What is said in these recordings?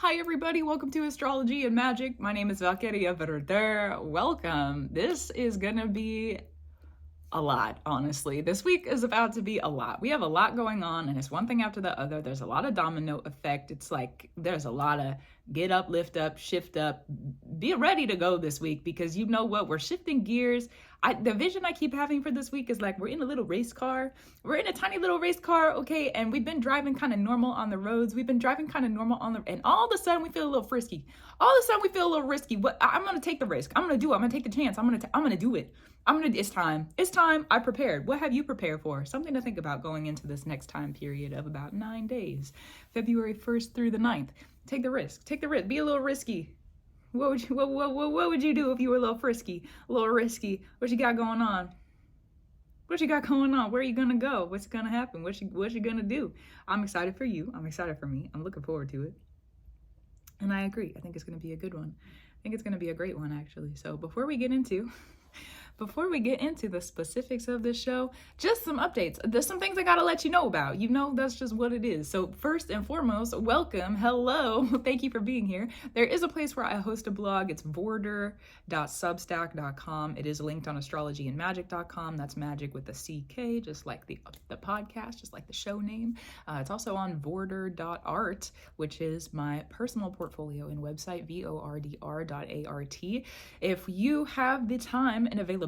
Hi everybody, welcome to Astrology and Magic. My name is Valkyria Verder. Welcome. This is gonna be a lot, honestly. This week is about to be a lot. We have a lot going on and it's one thing after the other. There's a lot of domino effect. It's like there's a lot of get up, lift up, shift up. Be ready to go this week because you know what? We're shifting gears. The vision I keep having for this week is like we're in a little race car. We're in a tiny little race car, okay? And we've been driving kind of normal on the roads. We've been driving kind of normal and all of a sudden we feel a little frisky. All of a sudden we feel a little risky. But I'm gonna take the risk. I'm gonna do it. I'm gonna take the chance. I'm gonna do it. It's time. It's time. I prepared. What have you prepared for? Something to think about going into this next time period of about 9 days, February 1st through the 9th. Take the risk. Take the risk. Be a little risky. What would you do if you were a little frisky, a little risky? What you got going on? What you got going on? Where are you gonna go? What's gonna happen? What you gonna do? I'm excited for you. I'm excited for me. I'm looking forward to it. And I agree. I think it's gonna be a good one. I think it's gonna be a great one, actually. So before we get into the specifics of this show, just some updates. There's some things I gotta let you know about. You know, that's just what it is. So first and foremost, welcome, hello, thank you for being here. There is a place where I host a blog. It's vorder.substack.com. It is linked on astrologyandmagic.com. That's magic with a CK, just like the podcast, just like the show name. It's also on vorder.art, which is my personal portfolio and website, vordr.art. If you have the time and availability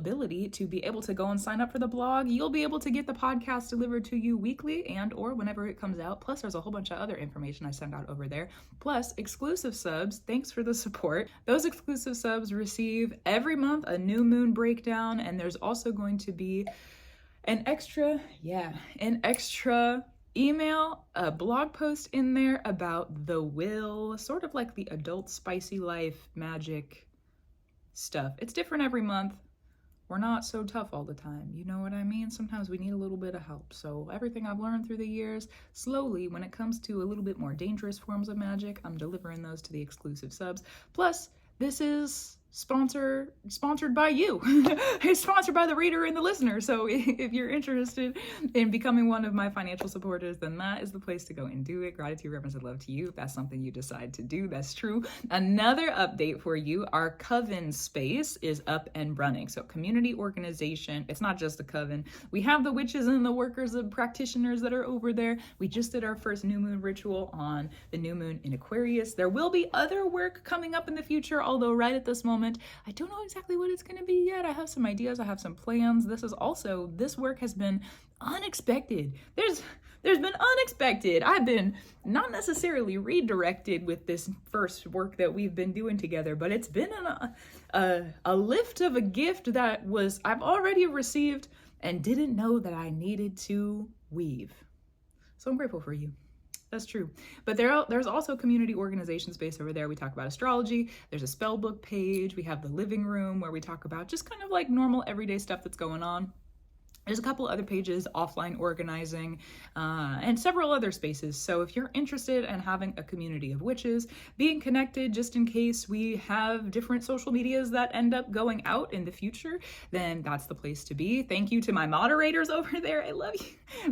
to be able to go and sign up for the blog, you'll be able to get the podcast delivered to you weekly and or whenever it comes out. Plus there's a whole bunch of other information I send out over there. Plus exclusive subs. Thanks for the support. Those exclusive subs receive every month a new moon breakdown, and there's also going to be an extra email, a blog post in there about the will, sort of like the adult spicy life magic stuff. It's different every month. We're not so tough all the time. You know what I mean? Sometimes we need a little bit of help. So everything I've learned through the years, slowly, when it comes to a little bit more dangerous forms of magic, I'm delivering those to the exclusive subs. Plus, this is sponsored by you. It's sponsored by the reader and the listener. So if you're interested in becoming one of my financial supporters, then that is the place to go and do it. Gratitude, reverence, and love to you. If that's something you decide to do, that's true. Another update for you, our coven space is up and running. So community organization, it's not just a coven. We have the witches and the workers and practitioners that are over there. We just did our first new moon ritual on the new moon in Aquarius. There will be other work coming up in the future, although right at this moment, I don't know exactly what it's going to be yet. I have some ideas. I have some plans. This work has been unexpected. There's been unexpected. I've been not necessarily redirected with this first work that we've been doing together, but it's been a lift of a gift that I've already received and didn't know that I needed to weave. So I'm grateful for you. That's true. But there's also community organization space over there. We talk about astrology. There's a spell book page. We have the living room where we talk about just kind of like normal everyday stuff that's going on. There's a couple other pages, offline organizing, and several other spaces. So if you're interested in having a community of witches, being connected just in case we have different social medias that end up going out in the future, then that's the place to be. Thank you to my moderators over there. I love you.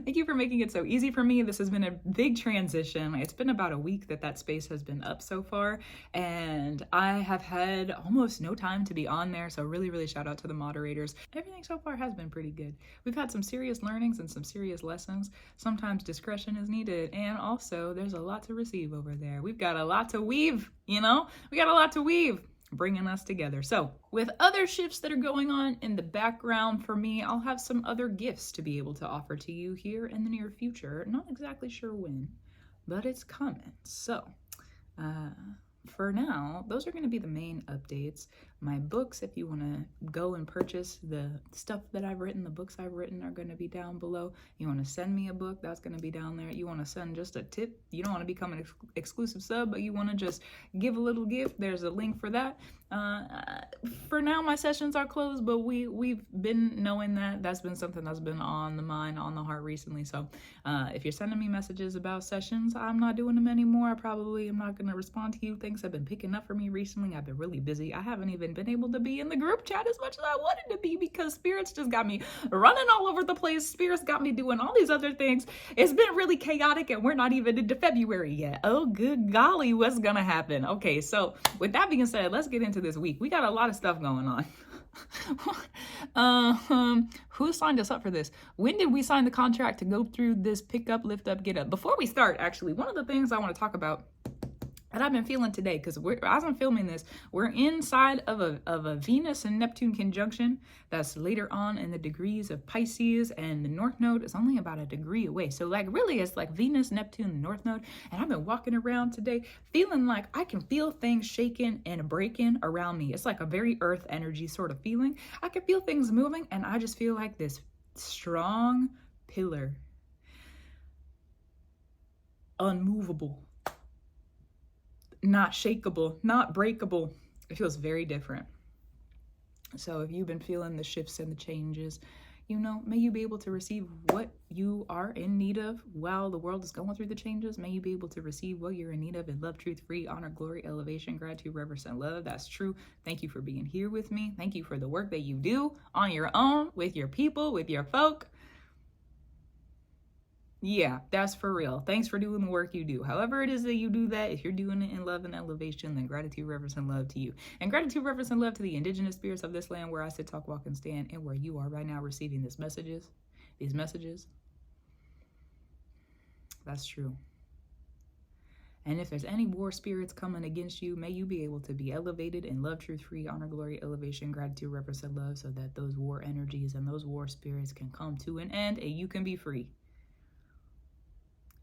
Thank you for making it so easy for me. This has been a big transition. It's been about a week that space has been up so far, and I have had almost no time to be on there. So really, really shout out to the moderators. Everything so far has been pretty good. We've had some serious learnings and some serious lessons. Sometimes discretion is needed. And also there's a lot to receive over there. We've got a lot to weave, we got a lot to weave, bringing us together. So with other shifts that are going on in the background for me, I'll have some other gifts to be able to offer to you here in the near future. Not exactly sure when, but it's coming. So, for now, those are going to be the main updates. My books, if you want to go and purchase the stuff that I've written, the books I've written are going to be down below. You want to send me a book, that's going to be down there. You want to send just a tip, you don't want to become an exclusive sub, but you want to just give a little gift, there's a link for that. For now, my sessions are closed, but we've been knowing that that's been something that's been on the mind, on the heart recently. So if you're sending me messages about sessions, I'm not doing them anymore. I probably am not going to respond to you. Things have been picking up for me recently. I've been really busy. I haven't even been able to be in the group chat as much as I wanted to be because spirits just got me running all over the place. Spirits got me doing all these other things. It's been really chaotic, and we're not even into February yet. Oh, good golly, what's gonna happen? Okay, so with that being said, let's get into this week. We got a lot of stuff going on. Who signed us up for this? When did we sign the contract to go through this pick up, lift up, get up? Before we start, actually, one of the things I want to talk about that I've been feeling today, because as I'm filming this, we're inside of a Venus and Neptune conjunction that's later on in the degrees of Pisces, and the North Node is only about a degree away. So like really it's like Venus, Neptune, the North Node, and I've been walking around today feeling like I can feel things shaking and breaking around me. It's like a very earth energy sort of feeling. I can feel things moving, and I just feel like this strong pillar, unmovable, not shakeable, not breakable. It feels very different. So if you've been feeling the shifts and the changes, you know, may you be able to receive what you are in need of while the world is going through the changes. May you be able to receive what you're in need of in love, truth, free, honor, glory, elevation, gratitude, reverence, and love. That's true. Thank you for being here with me. Thank you for the work that you do on your own, with your people, with your folk. Yeah, that's for real. Thanks for doing the work you do. However it is that you do that, if you're doing it in love and elevation, then gratitude, reverence, and love to you. And gratitude, reverence, and love to the indigenous spirits of this land where I sit, talk, walk, and stand, and where you are right now receiving these messages. That's true. And if there's any war spirits coming against you, may you be able to be elevated in love, truth, free, honor, glory, elevation, gratitude, reverence, and love, so that those war energies and those war spirits can come to an end and you can be free.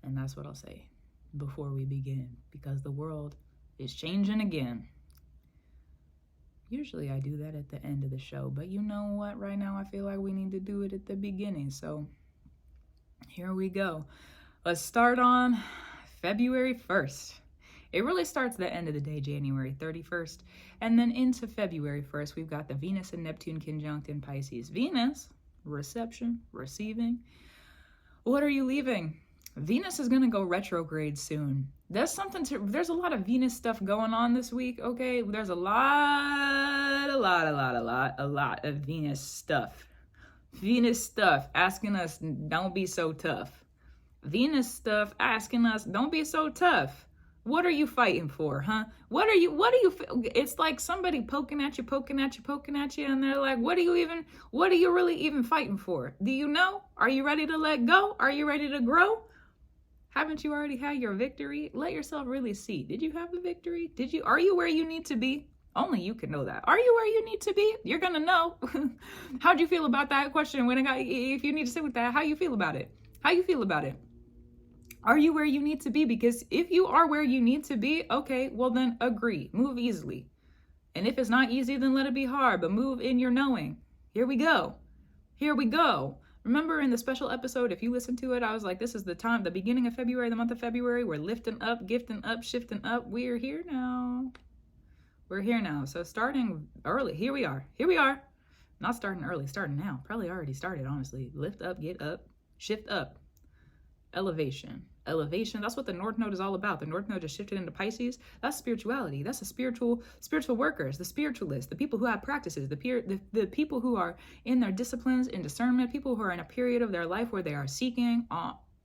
And that's what I'll say before we begin, because the world is changing again. Usually I do that at the end of the show, but you know what? Right now I feel like we need to do it at the beginning. So here we go. Let's start on February 1st. It really starts the end of the day, January 31st. And then into February 1st, we've got the Venus and Neptune conjunct in Pisces. Venus, reception, receiving. What are you leaving? Venus is going to go retrograde soon. There's a lot of Venus stuff going on this week, okay? There's a lot of Venus stuff. Venus stuff asking us, don't be so tough. Venus stuff asking us, don't be so tough. What are you fighting for, huh? It's like somebody poking at you, and they're like, what are you really even fighting for? Do you know? Are you ready to let go? Are you ready to grow? Haven't you already had your victory? Let yourself really see. Did you have the victory? Are you where you need to be? Only you can know that. Are you where you need to be? You're gonna know. How'd you feel about that question? If you need to sit with that, how you feel about it? Are you where you need to be? Because if you are where you need to be, okay, well then agree. Move easily. And if it's not easy, then let it be hard, but move in your knowing. Here we go. Remember in the special episode, if you listen to it, I was like, this is the time, the beginning of February, the month of February. We're lifting up, gifting up, shifting up. We're here now. So starting early, here we are. Not starting early, starting now. Probably already started, honestly. Lift up, get up, shift up. Elevation. That's what the North Node is all about. The North Node just shifted into Pisces. That's spirituality. That's the spiritual workers, the spiritualists, the people who have practices, the people who are in their disciplines and discernment, people who are in a period of their life where they are seeking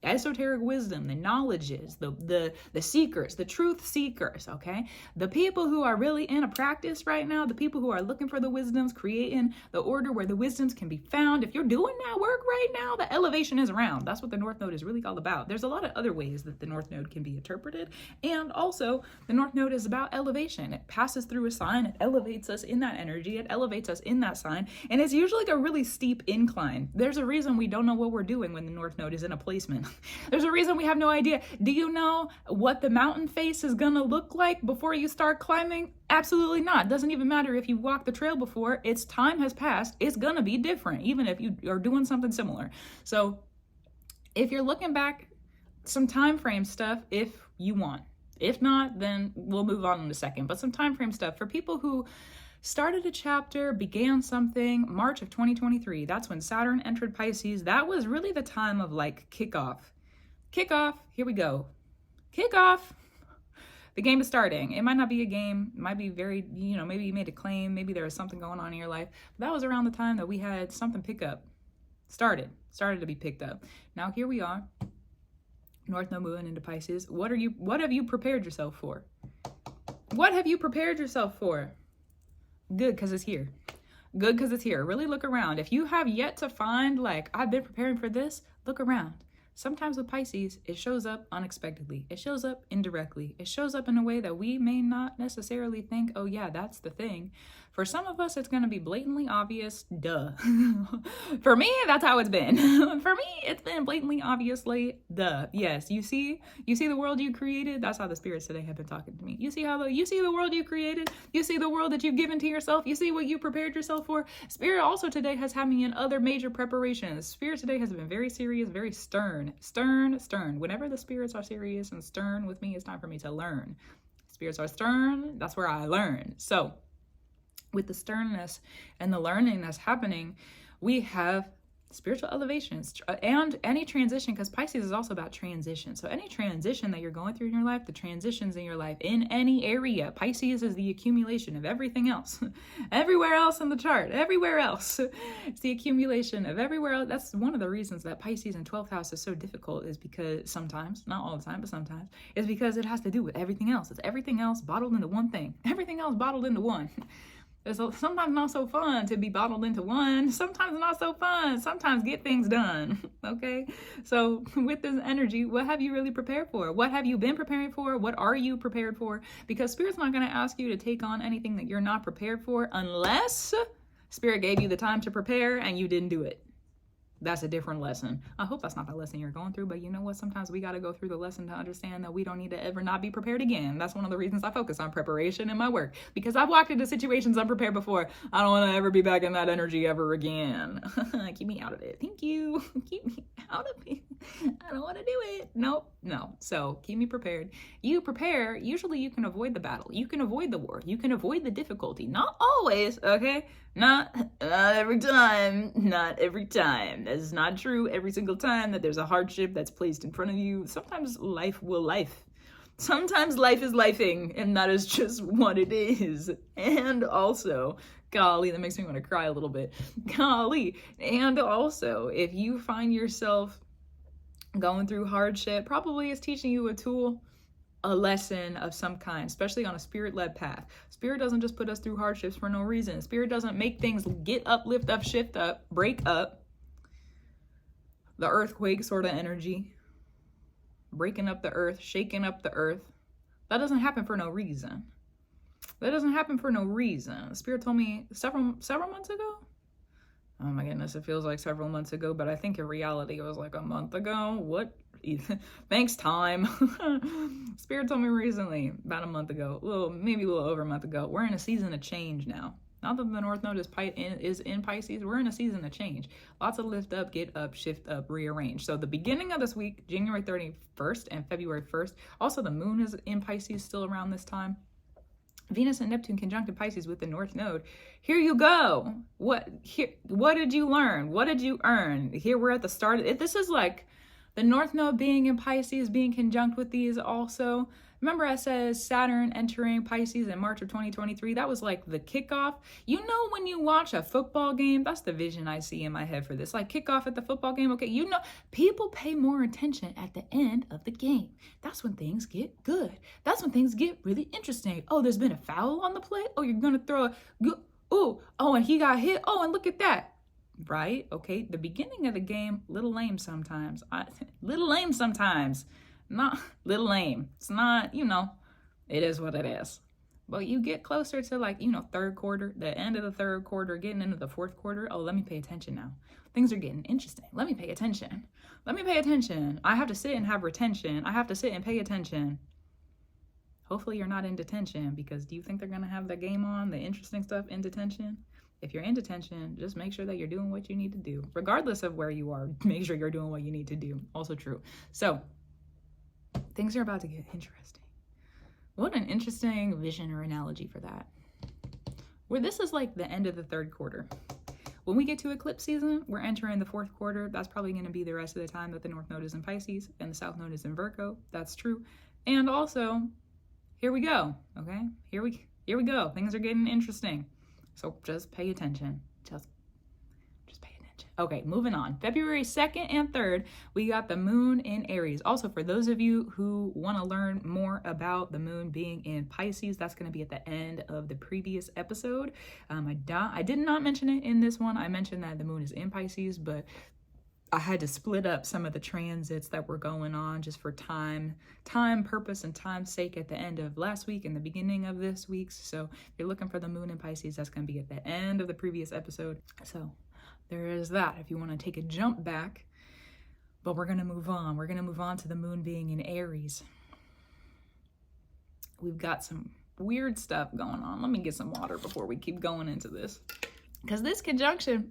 esoteric wisdom, the knowledges, the seekers, the truth seekers, okay? The people who are really in a practice right now, the people who are looking for the wisdoms, creating the order where the wisdoms can be found. If you're doing that work right now, the elevation is around. That's what the North Node is really all about. There's a lot of other ways that the North Node can be interpreted. And also, the North Node is about elevation. It passes through a sign. It elevates us in that energy. It elevates us in that sign. And it's usually like a really steep incline. There's a reason we don't know what we're doing when the North Node is in a placement. There's a reason we have no idea. Do you know what the mountain face is gonna look like before you start climbing? Absolutely not. It doesn't even matter if you walked the trail before. Its time has passed. It's gonna be different, even if you are doing something similar. So if you're looking back, some time frame stuff, if you want. If not, then we'll move on in a second. But some time frame stuff for people who started a chapter, began something, March of 2023. That's when Saturn entered Pisces. That was really the time of like kickoff. Kickoff, here we go. Kickoff. The game is starting. It might not be a game. It might be very, maybe you made a claim. Maybe there was something going on in your life. But that was around the time that we had something pick up. Started to be picked up. Now here we are. North Node moving into Pisces. What have you prepared yourself for? What have you prepared yourself for? Good, because it's here. Good, because it's here. Really look around. If you have yet to find, like, I've been preparing for this, look around. Sometimes with Pisces, it shows up unexpectedly. It shows up indirectly. It shows up in a way that we may not necessarily think, oh yeah, that's the thing. For some of us, it's going to be blatantly obvious, duh. For me, that's how it's been. For me, it's been blatantly obviously, duh. Yes, you see the world you created? That's how the spirits today have been talking to me. You see the world you created? You see the world that you've given to yourself? You see what you prepared yourself for? Spirit also today has had me in other major preparations. Spirit today has been very serious, very stern. Stern. Whenever the spirits are serious and stern with me, it's time for me to learn. Spirits are stern, that's where I learn. So with the sternness and the learning that's happening, we have spiritual elevations and any transition, because Pisces is also about transition. So any transition that you're going through in your life, the transitions in your life in any area, Pisces is the accumulation of everything else. Everywhere else in the chart, everywhere else. It's the accumulation of everywhere else. That's one of the reasons that Pisces in 12th house is so difficult, is because sometimes, not all the time, but sometimes, is because it has to do with everything else. It's everything else bottled into one thing. Everything else bottled into one. It's sometimes not so fun to be bottled into one. Sometimes not so fun. Sometimes get things done. Okay? So with this energy, what have you really prepared for? What have you been preparing for? What are you prepared for? Because Spirit's not going to ask you to take on anything that you're not prepared for unless Spirit gave you the time to prepare and you didn't do it. That's a different lesson. I hope that's not the lesson you're going through, but you know what? Sometimes we got to go through the lesson to understand that we don't need to ever not be prepared again. That's one of the reasons I focus on preparation in my work, because I've walked into situations unprepared before. I don't want to ever be back in that energy ever again. Keep me out of it. Thank you. Keep me out of it. I don't want to do it. Nope. No. So keep me prepared. You prepare. Usually you can avoid the battle. You can avoid the war. You can avoid the difficulty. Not always. Okay. Not every time. Not every time. That is not true every single time that there's a hardship that's placed in front of you. Sometimes life will life. Sometimes life is lifing, and that is just what it is. And also, golly, that makes me want to cry a little bit. Golly. And also, if you find yourself going through hardship, probably it's teaching you a tool, a lesson of some kind, especially on a spirit-led path. Spirit doesn't just put us through hardships for no reason. Spirit doesn't make things get up, lift up, shift up, break up. The earthquake sort of energy. Breaking up the earth, shaking up the earth. That doesn't happen for no reason. That doesn't happen for no reason. Spirit told me several months ago. Oh my goodness, it feels like several months ago, but I think in reality it was like a month ago. What? Thanks, time. Spirit told me recently, about a month ago, maybe a little over a month ago, we're in a season of change now. Not that the North Node is in Pisces, we're in a season of change. Lots of lift up, get up, shift up, rearrange. So the beginning of this week, January 31st and February 1st, also the moon is in Pisces still around this time. Venus and Neptune conjunct in Pisces with the North Node. Here you go. What did you learn? What did you earn? Here we're at the start. This is like the North Node being in Pisces, being conjunct with these also. Remember I said Saturn entering Pisces in March of 2023? That was like the kickoff. You know when you watch a football game, that's the vision I see in my head for this. Like kickoff at the football game. Okay, you know, people pay more attention at the end of the game. That's when things get good. That's when things get really interesting. Oh, there's been a foul on the play? Oh, you're going to throw a good... Oh, and he got hit. Oh, and look at that. Right? Okay, the beginning of the game, little lame sometimes. Little lame sometimes. Not little lame. It's not, it is what it is. But you get closer to like, third quarter, the end of the third quarter, getting into the fourth quarter. Oh, let me pay attention now. Things are getting interesting. Let me pay attention. Let me pay attention. I have to sit and have retention. I have to sit and pay attention. Hopefully you're not in detention, because do you think they're going to have the game on, the interesting stuff in detention? If you're in detention, just make sure that you're doing what you need to do. Regardless of where you are, make sure you're doing what you need to do. Also true. So, things are about to get interesting. What an interesting vision or analogy for that. Where this is like the end of the third quarter. When we get to eclipse season, we're entering the fourth quarter. That's probably going to be the rest of the time that the North Node is in Pisces and the South Node is in Virgo. That's true. And also, here we go. Okay, here we go. Things are getting interesting. So just pay attention. Just pay attention. Okay, moving on. February 2nd and 3rd, we got the moon in Aries. Also, for those of you who want to learn more about the moon being in Pisces, that's going to be at the end of the previous episode. I did not mention it in this one. I mentioned that the moon is in Pisces, but I had to split up some of the transits that were going on just for time, purpose, and time's sake at the end of last week and the beginning of this week's. So if you're looking for the moon in Pisces, that's going to be at the end of the previous episode. So there is that if you want to take a jump back, but we're going to move on. We're going to move on to the moon being in Aries. We've got some weird stuff going on. Let me get some water before we keep going into this. Because this conjunction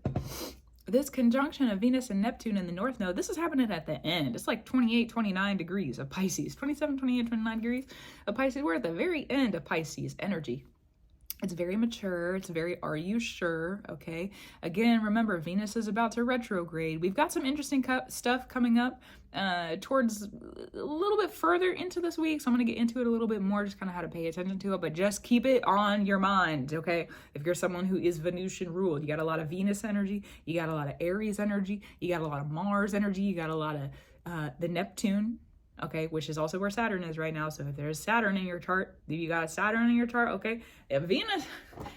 of Venus and Neptune in the North Node, this is happening at the end. It's like 28, 29 degrees of Pisces. 27, 28, 29 degrees of Pisces. We're at the very end of Pisces energy. It's very mature. It's very, are you sure? Okay. Again, remember, Venus is about to retrograde. We've got some interesting stuff coming up towards a little bit further into this week. So I'm going to get into it a little bit more, just kind of how to pay attention to it, but just keep it on your mind. Okay. If you're someone who is Venusian ruled, you got a lot of Venus energy, you got a lot of Aries energy, you got a lot of Mars energy, you got a lot of the Neptune. Okay, which is also where Saturn is right now. So if there's Saturn in your chart, you got Saturn in your chart, okay? If Venus,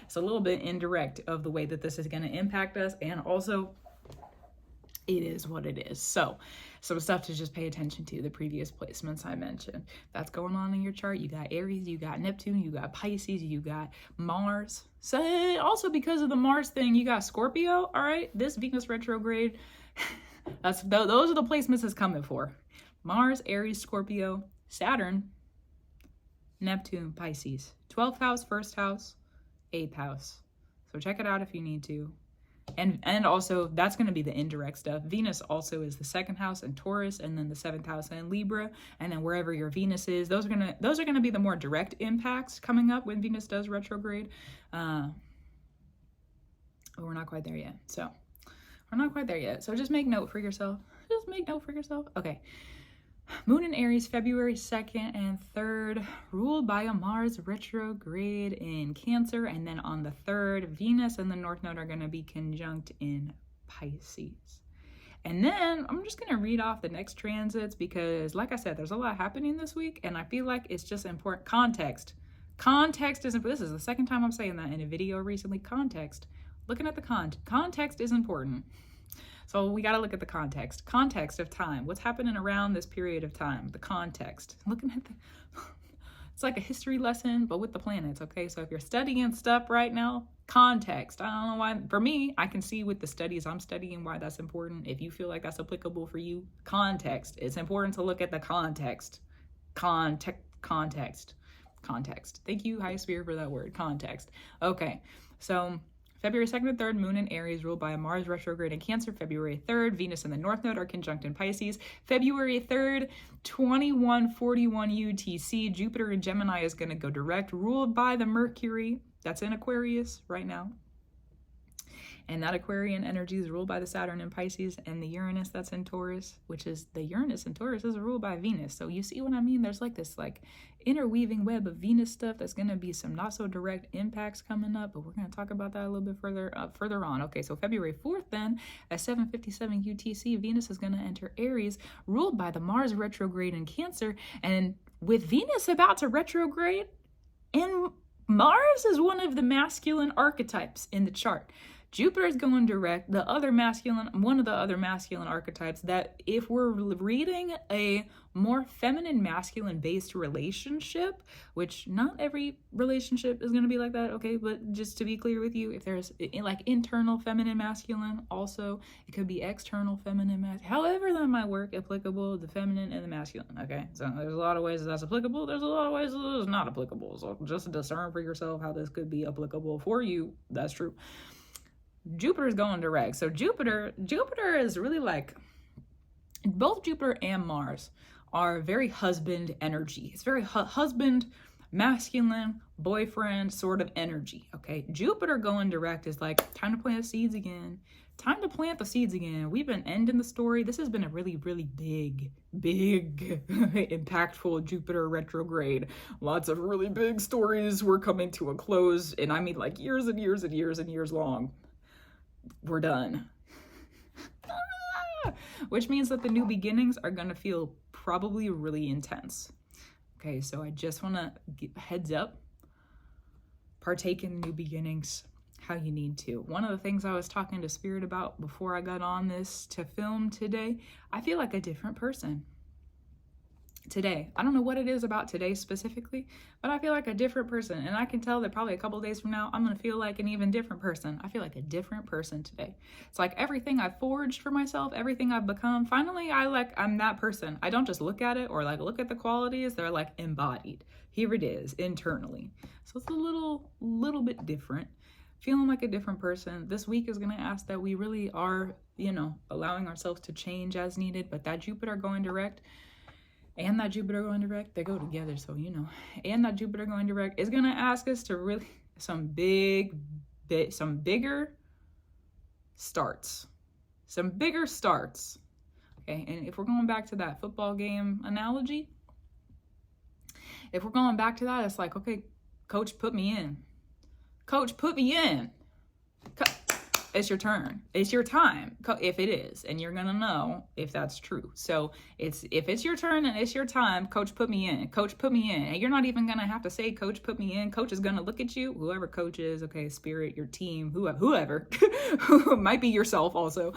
it's a little bit indirect of the way that this is going to impact us. And also, it is what it is. So some stuff to just pay attention to, the previous placements I mentioned. That's going on in your chart. You got Aries, you got Neptune, you got Pisces, you got Mars. So also because of the Mars thing, you got Scorpio, all right? This Venus retrograde, those are the placements it's coming for. Mars, Aries, Scorpio, Saturn, Neptune, Pisces. 12th house, 1st house, 8th house. So check it out if you need to. And also, that's going to be the indirect stuff. Venus also is the 2nd house in Taurus, and then the 7th house in Libra, and then wherever your Venus is, those are gonna be the more direct impacts coming up when Venus does retrograde. But we're not quite there yet. So just make note for yourself. Okay. Moon in Aries, February 2nd and 3rd, ruled by a Mars retrograde in Cancer. And then on the 3rd, Venus and the North Node are going to be conjunct in Pisces. And then I'm just going to read off the next transits because, like I said, there's a lot happening this week. And I feel like it's just important. Context. Context is important. This is the second time I'm saying that in a video recently. Context. Looking at the context is important. So we got to look at the context of time. What's happening around this period of time? The context. Looking at it's like a history lesson, but with the planets, okay? So if you're studying stuff right now, context. I don't know why. For me, I can see with the studies I'm studying why that's important. If you feel like that's applicable for you, context. It's important to look at the context. Context. Thank you, High Spirit, for that word. Context. Okay, so February 2nd and 3rd, Moon in Aries, ruled by a Mars retrograde in Cancer. February 3rd, Venus and the North Node are conjunct in Pisces. February 3rd, 2141 UTC, Jupiter in Gemini is going to go direct, ruled by the Mercury that's in Aquarius right now. And that Aquarian energy is ruled by the Saturn in Pisces, and the Uranus that's in Taurus, which is the Uranus in Taurus is ruled by Venus. So you see what I mean? There's like this interweaving web of Venus stuff that's going to be some not so direct impacts coming up, but we're going to talk about that a little bit further on. Okay, so February 4th then, at 7:57 UTC, Venus is going to enter Aries, ruled by the Mars retrograde in Cancer. And with Venus about to retrograde, and Mars is one of the masculine archetypes in the chart. Jupiter is going direct, one of the other masculine archetypes that if we're reading a more feminine masculine based relationship, which not every relationship is going to be like that, okay, but just to be clear with you, if there's like internal feminine masculine, also it could be external feminine masculine, however that might work, applicable, the feminine and the masculine, okay? So there's a lot of ways that's applicable, there's a lot of ways that's not applicable, so just discern for yourself how this could be applicable for you. That's true. Jupiter's going direct. So Jupiter is really like, both Jupiter and Mars are very husband energy. It's very husband masculine boyfriend sort of energy, okay? Jupiter going direct is like, time to plant the seeds again. Time to plant the seeds again. We've been ending the story. This has been a really, really big, impactful Jupiter retrograde. Lots of really big stories were coming to a close, and I mean like years and years and years and years long. We're done. Which means that the new beginnings are going to feel probably really intense. Okay, so I just want to give heads up. Partake in new beginnings how you need to. One of the things I was talking to Spirit about before I got on this to film today, I feel like a different person today. I don't know what it is about today specifically, but I feel like a different person. And I can tell that probably a couple of days from now, I'm going to feel like an even different person. I feel like a different person today. It's like everything I've forged for myself, everything I've become, finally, I'm that person. I don't just look at it or like look at the qualities. They're like embodied. Here it is internally. So it's a little bit different. Feeling like a different person. This week is going to ask that we really are, allowing ourselves to change as needed. But that Jupiter going direct and that Jupiter going direct, they go together. So, and that Jupiter going direct is going to ask us to really, some bigger starts. Some bigger starts. Okay. And if we're going back to that football game analogy, if we're going back to that, it's like, okay, coach, put me in. Coach, put me in. It's your turn. It's your time, if it is. And you're going to know if that's true. So if it's your turn and it's your time, coach, put me in. Coach, put me in. And you're not even going to have to say, coach, put me in. Coach is going to look at you, whoever coach is, okay, Spirit, your team, whoever, who might be yourself also,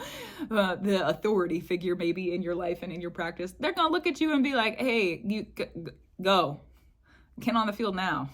the authority figure maybe in your life and in your practice. They're going to look at you and be like, hey, you go. Get on the field now.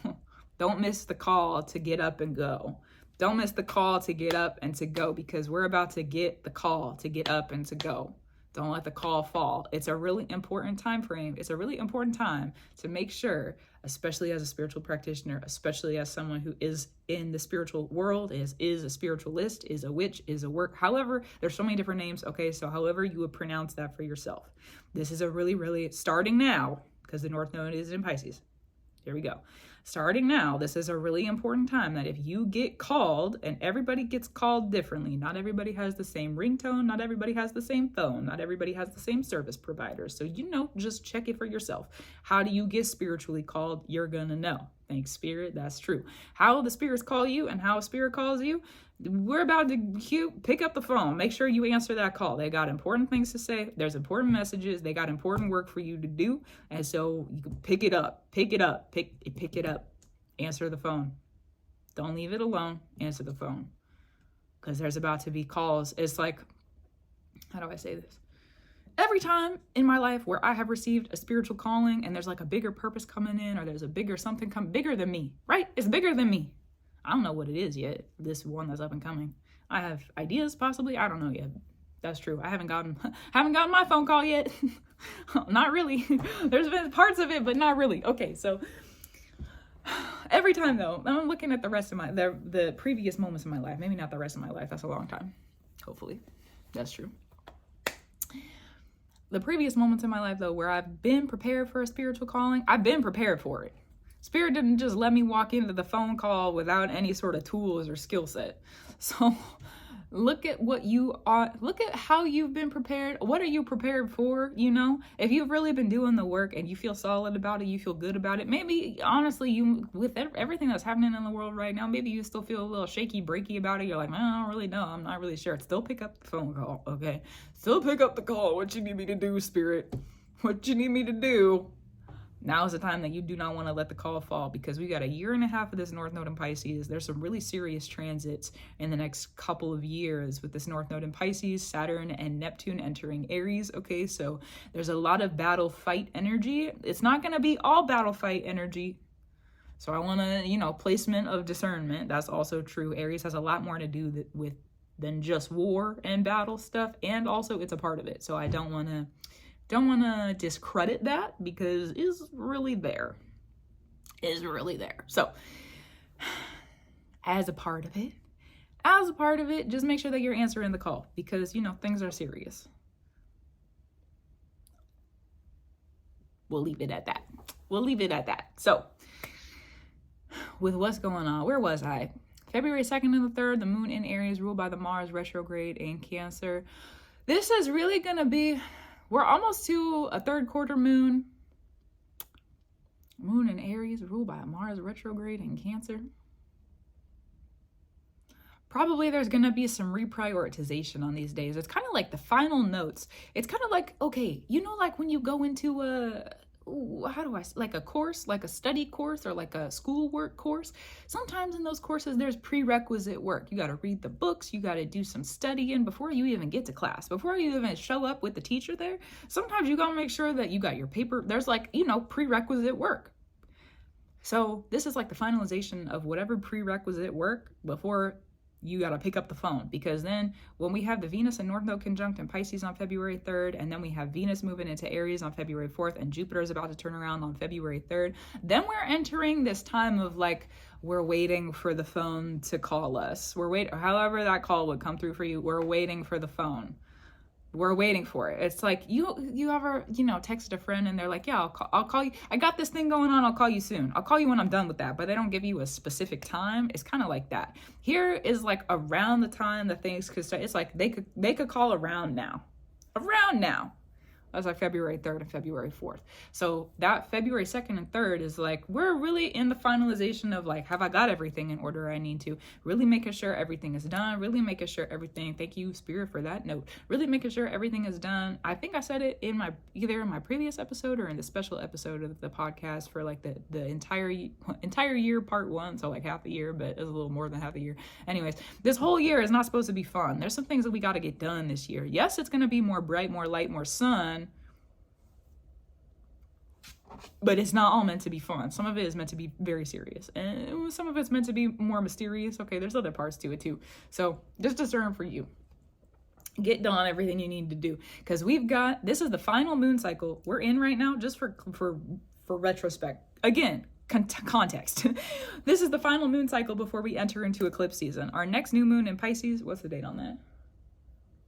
Don't miss the call to get up and go. Don't miss the call to get up and to go, because we're about to get the call to get up and to go. Don't let the call fall. It's a really important time frame. It's a really important time to make sure, especially as a spiritual practitioner, especially as someone who is in the spiritual world, is a spiritualist, is a witch, is a work. However, there's so many different names. Okay, so however you would pronounce that for yourself. This is a really, really, starting now, because the North Node is in Pisces. Here we go. Starting now, this is a really important time that if you get called, and everybody gets called differently, not everybody has the same ringtone, not everybody has the same phone, not everybody has the same service provider. So, just check it for yourself. How do you get spiritually called? You're going to know. Thanks, Spirit. That's true. How the spirits call you and how a spirit calls you, we're about to pick up the phone. Make sure you answer that call. They got important things to say. There's important messages. They got important work for you to do. And so you can pick it up, pick it up. Answer the phone. Don't leave it alone. Answer the phone. Because there's about to be calls. It's like, how do I say this? Every time in my life where I have received a spiritual calling and there's like a bigger purpose coming in, or there's a bigger something bigger than me, right? It's bigger than me. I don't know what it is yet. This one that's up and coming. I have ideas possibly. I don't know yet. That's true. I haven't gotten my phone call yet. Not really. There's been parts of it, but not really. Okay, so every time though, I'm looking at the rest of the previous moments in my life. Maybe not the rest of my life. That's a long time. Hopefully, that's true. The previous moments in my life though, where I've been prepared for a spiritual calling, I've been prepared for it. Spirit didn't just let me walk into the phone call without any sort of tools or skill set. So look at what you are, look at how you've been prepared. What are you prepared for? If you've really been doing the work and you feel solid about it, you feel good about it. Maybe honestly, with everything that's happening in the world right now, maybe you still feel a little shaky, breaky about it. You're like, I don't really know. I'm not really sure. Still pick up the phone call. Okay. Still pick up the call. What you need me to do, Spirit? What you need me to do? Now is the time that you do not want to let the call fall, because we got a year and a half of this North Node in Pisces. There's some really serious transits in the next couple of years with this North Node in Pisces, Saturn and Neptune entering Aries. Okay, so there's a lot of battle fight energy. It's not going to be all battle fight energy. So I want to, placement of discernment. That's also true. Aries has a lot more to do with than just war and battle stuff. And also it's a part of it. So I don't want to discredit that, because it's really there. So as a part of it, just make sure that you're answering the call, because things are serious. We'll leave it at that. So with what's going on. Where was I? February 2nd and the 3rd, the moon in Aries ruled by the Mars retrograde in Cancer. This is really going to be, we're almost to a third quarter moon. Moon in Aries ruled by a Mars retrograde in Cancer. Probably there's going to be some reprioritization on these days. It's kind of like the final notes. It's kind of like, okay, you know, like when you go into like a course, like a study course or like a schoolwork course. Sometimes in those courses, there's prerequisite work. You got to read the books. You got to do some studying before you even get to class, before you even show up with the teacher there. Sometimes you got to make sure that you got your paper. There's like, you know, prerequisite work. So this is like the finalization of whatever prerequisite work before you got to pick up the phone, because then when we have the Venus and North Node conjunct in Pisces on February 3rd, and then we have Venus moving into Aries on February 4th, and Jupiter is about to turn around on February 3rd, then we're entering this time of like, we're waiting for the phone to call us. However that call would come through for you, we're waiting for the phone. We're waiting for it. It's like you ever, you know, text a friend and they're like, yeah, I'll call you. I got this thing going on. I'll call you soon. I'll call you when I'm done with that. But they don't give you a specific time. It's kind of like that. Here is like around the time that things could start. It's like they could call around now. Around now. That's like February 3rd and February 4th. So that February 2nd and 3rd is like, we're really in the finalization of like, have I got everything in order I need to? Really making sure everything is done. Really making sure everything, thank you, Spirit, for that note. Really making sure everything is done. I think I said it in either in my previous episode or in the special episode of the podcast for like the entire year, part 1. So like half a year, but it's a little more than half a year. Anyways, this whole year is not supposed to be fun. There's some things that we got to get done this year. Yes, it's going to be more bright, more light, more sun. But it's not all meant to be fun. Some of it is meant to be very serious. And some of it's meant to be more mysterious. Okay, there's other parts to it too. So just discern for you. Get done everything you need to do. Because this is the final moon cycle we're in right now, just for retrospect. Again, context. This is the final moon cycle before we enter into eclipse season. Our next new moon in Pisces, what's the date on that?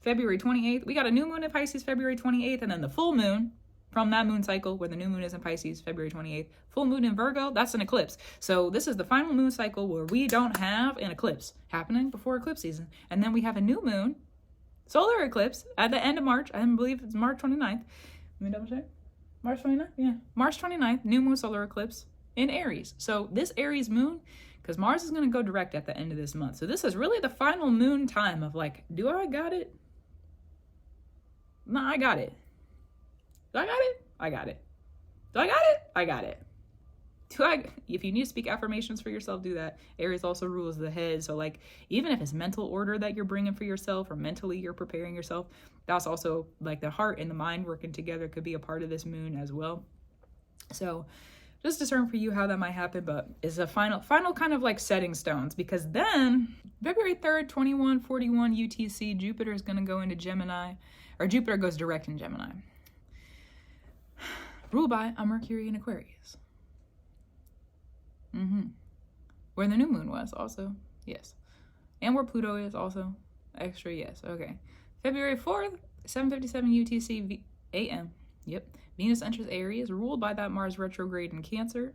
February 28th. We got a new moon in Pisces February 28th, and then the full moon from that moon cycle where the new moon is in Pisces, February 28th, full moon in Virgo, that's an eclipse. So this is the final moon cycle where we don't have an eclipse happening before eclipse season. And then we have a new moon, solar eclipse at the end of March. I believe it's March 29th. Let me double check. March 29th? Yeah. March 29th, new moon solar eclipse in Aries. So this Aries moon, because Mars is going to go direct at the end of this month. So this is really the final moon time of like, do I got it? No, I got it. Do I got it? I got it. Do I got it? I got it. If you need to speak affirmations for yourself, do that. Aries also rules the head. So like, even if it's mental order that you're bringing for yourself or mentally you're preparing yourself, that's also like the heart and the mind working together could be a part of this moon as well. So just discern for you how that might happen, but it's a final kind of like setting stones, because then February 3rd, 2141 UTC, Jupiter is going to go into Gemini, or Jupiter goes direct in Gemini. Ruled by a Mercury in Aquarius. Where the new moon was also, yes. And where Pluto is also, extra, yes. Okay. February 4th, 7:57 UTC AM. Yep. Venus enters Aries, ruled by that Mars retrograde in Cancer.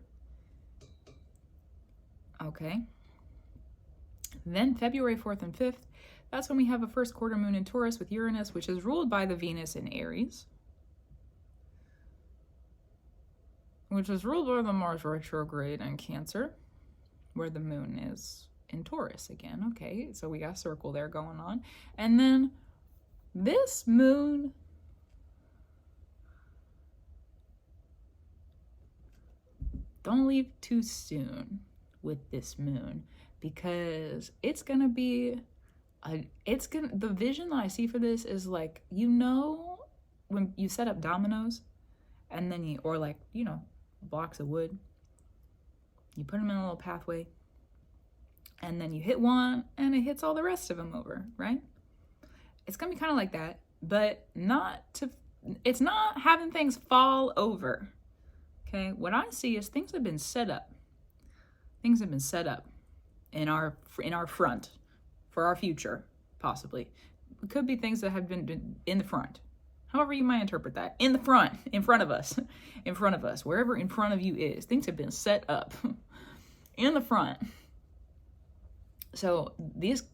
Okay. Then February 4th and 5th, that's when we have a first quarter moon in Taurus with Uranus, which is ruled by the Venus in Aries, which is ruled by the Mars retrograde in Cancer, where the moon is in Taurus again. Okay, so we got a circle there going on. And then this moon, don't leave too soon with this moon, because it's gonna be the vision that I see for this is like, you know, when you set up dominoes and then or like, you know, blocks of wood, you put them in a little pathway and then you hit one and it hits all the rest of them over, right? It's gonna be kind of like that, but it's not having things fall over. Okay, what I see is things have been set up. Things have been set up in our front for our future, possibly. It could be things that have been in the front. However you might interpret that. In the front, in front of us, wherever in front of you is. Things have been set up. in the front. So these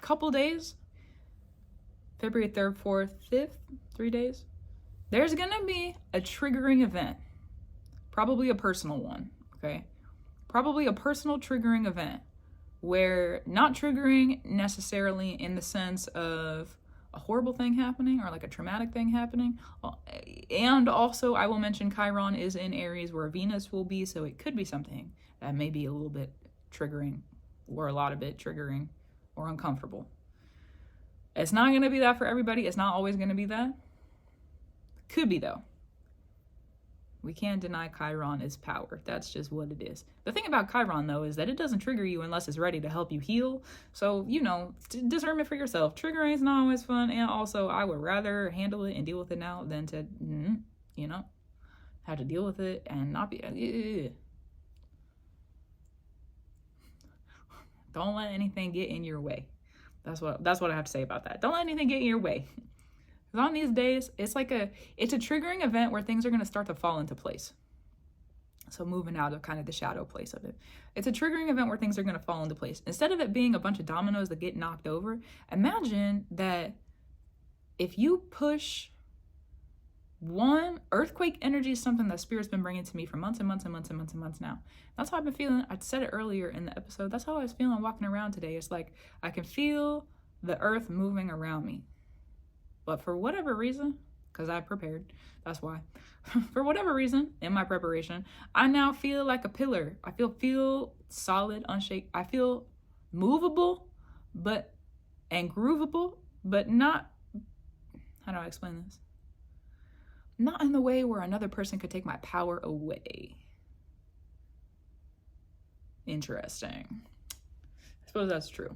couple days, February 3rd, 4th, 5th, 3 days, there's gonna be a triggering event. Probably a personal one, okay? Probably a personal triggering event where not triggering necessarily in the sense of a horrible thing happening or like a traumatic thing happening. And also I will mention Chiron is in Aries where Venus will be, so it could be something that may be a little bit triggering or a lot of it triggering or uncomfortable. It's not going to be that for everybody. It's not always going to be that. Could be though. We can't deny Chiron is power. That's just what it is. The thing about Chiron, though, is that it doesn't trigger you unless it's ready to help you heal. So, you know, discern it for yourself. Triggering is not always fun. And also, I would rather handle it and deal with it now than to, you know, have to deal with it and not be... Don't let anything get in your way. That's what I have to say about that. Don't let anything get in your way. Because on these days, it's a triggering event where things are going to start to fall into place. So moving out of kind of the shadow place of it. It's a triggering event where things are going to fall into place. Instead of it being a bunch of dominoes that get knocked over, imagine that if you push one, earthquake energy is something that Spirit's been bringing to me for months and months and months and months and months now. That's how I've been feeling. I said it earlier in the episode. That's how I was feeling walking around today. It's like I can feel the earth moving around me. But for whatever reason, because I prepared, that's why. For whatever reason, in my preparation, I now feel like a pillar. I feel solid, unshaken. I feel movable, and groovable, but not, how do I explain this? Not in the way where another person could take my power away. Interesting. I suppose that's true.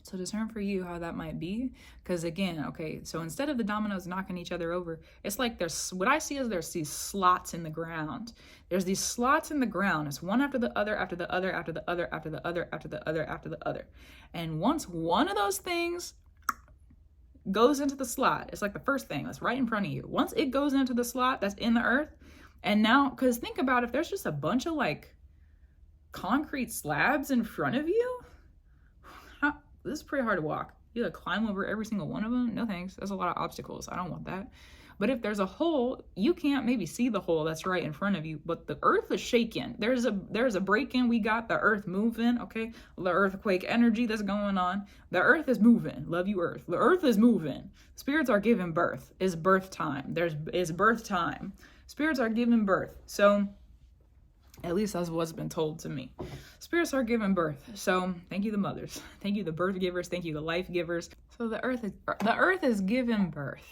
So discern for you how that might be. Because again, okay, so instead of the dominoes knocking each other over, it's like what I see is there's these slots in the ground. There's these slots in the ground. It's one after the other, after the other, after the other, after the other, after the other, after the other. And once one of those things goes into the slot, it's like the first thing that's right in front of you. Once it goes into the slot that's in the earth, and now, because think about if there's just a bunch of like concrete slabs in front of you, this is pretty hard to walk. You gotta climb over every single one of them? No thanks. There's a lot of obstacles. I don't want that. But if there's a hole, you can't maybe see the hole that's right in front of you, but the earth is shaking. There's a break-in. We got the earth moving, okay? The earthquake energy that's going on. The earth is moving. Love you, earth. The earth is moving. Spirits are giving birth. It's birth time. It's birth time. Spirits are giving birth. So at least that's what's been told to me. Spirits are giving birth. So thank you, the mothers. Thank you, the birth givers. Thank you, the life givers. So the earth is giving birth.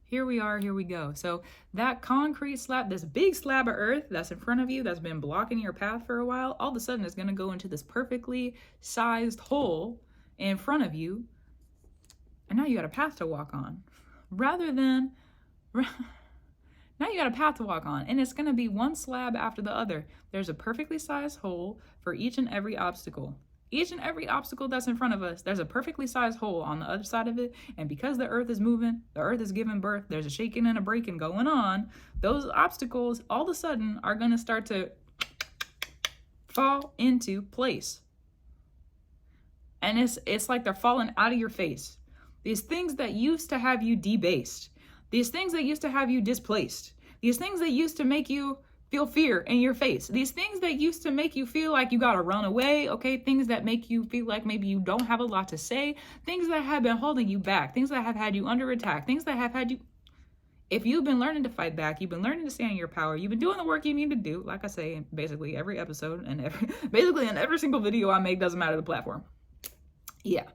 Here we are, here we go. So that concrete slab, this big slab of earth that's in front of you, that's been blocking your path for a while, all of a sudden it's going to go into this perfectly sized hole in front of you. And now you got a path to walk on. Now you got a path to walk on, and it's going to be one slab after the other. There's a perfectly sized hole for each and every obstacle. Each and every obstacle that's in front of us, there's a perfectly sized hole on the other side of it. And because the earth is moving, the earth is giving birth, there's a shaking and a breaking going on. Those obstacles all of a sudden are going to start to fall into place. And it's like they're falling out of your face. These things that used to have you debased. These things that used to have you displaced. These things that used to make you feel fear in your face. These things that used to make you feel like you gotta run away, okay? Things that make you feel like maybe you don't have a lot to say. Things that have been holding you back. Things that have had you under attack. Things that have had you... If you've been learning to fight back, you've been learning to stand in your power, you've been doing the work you need to do, like I say in basically every episode and basically in every single video I make, doesn't matter the platform. Yeah.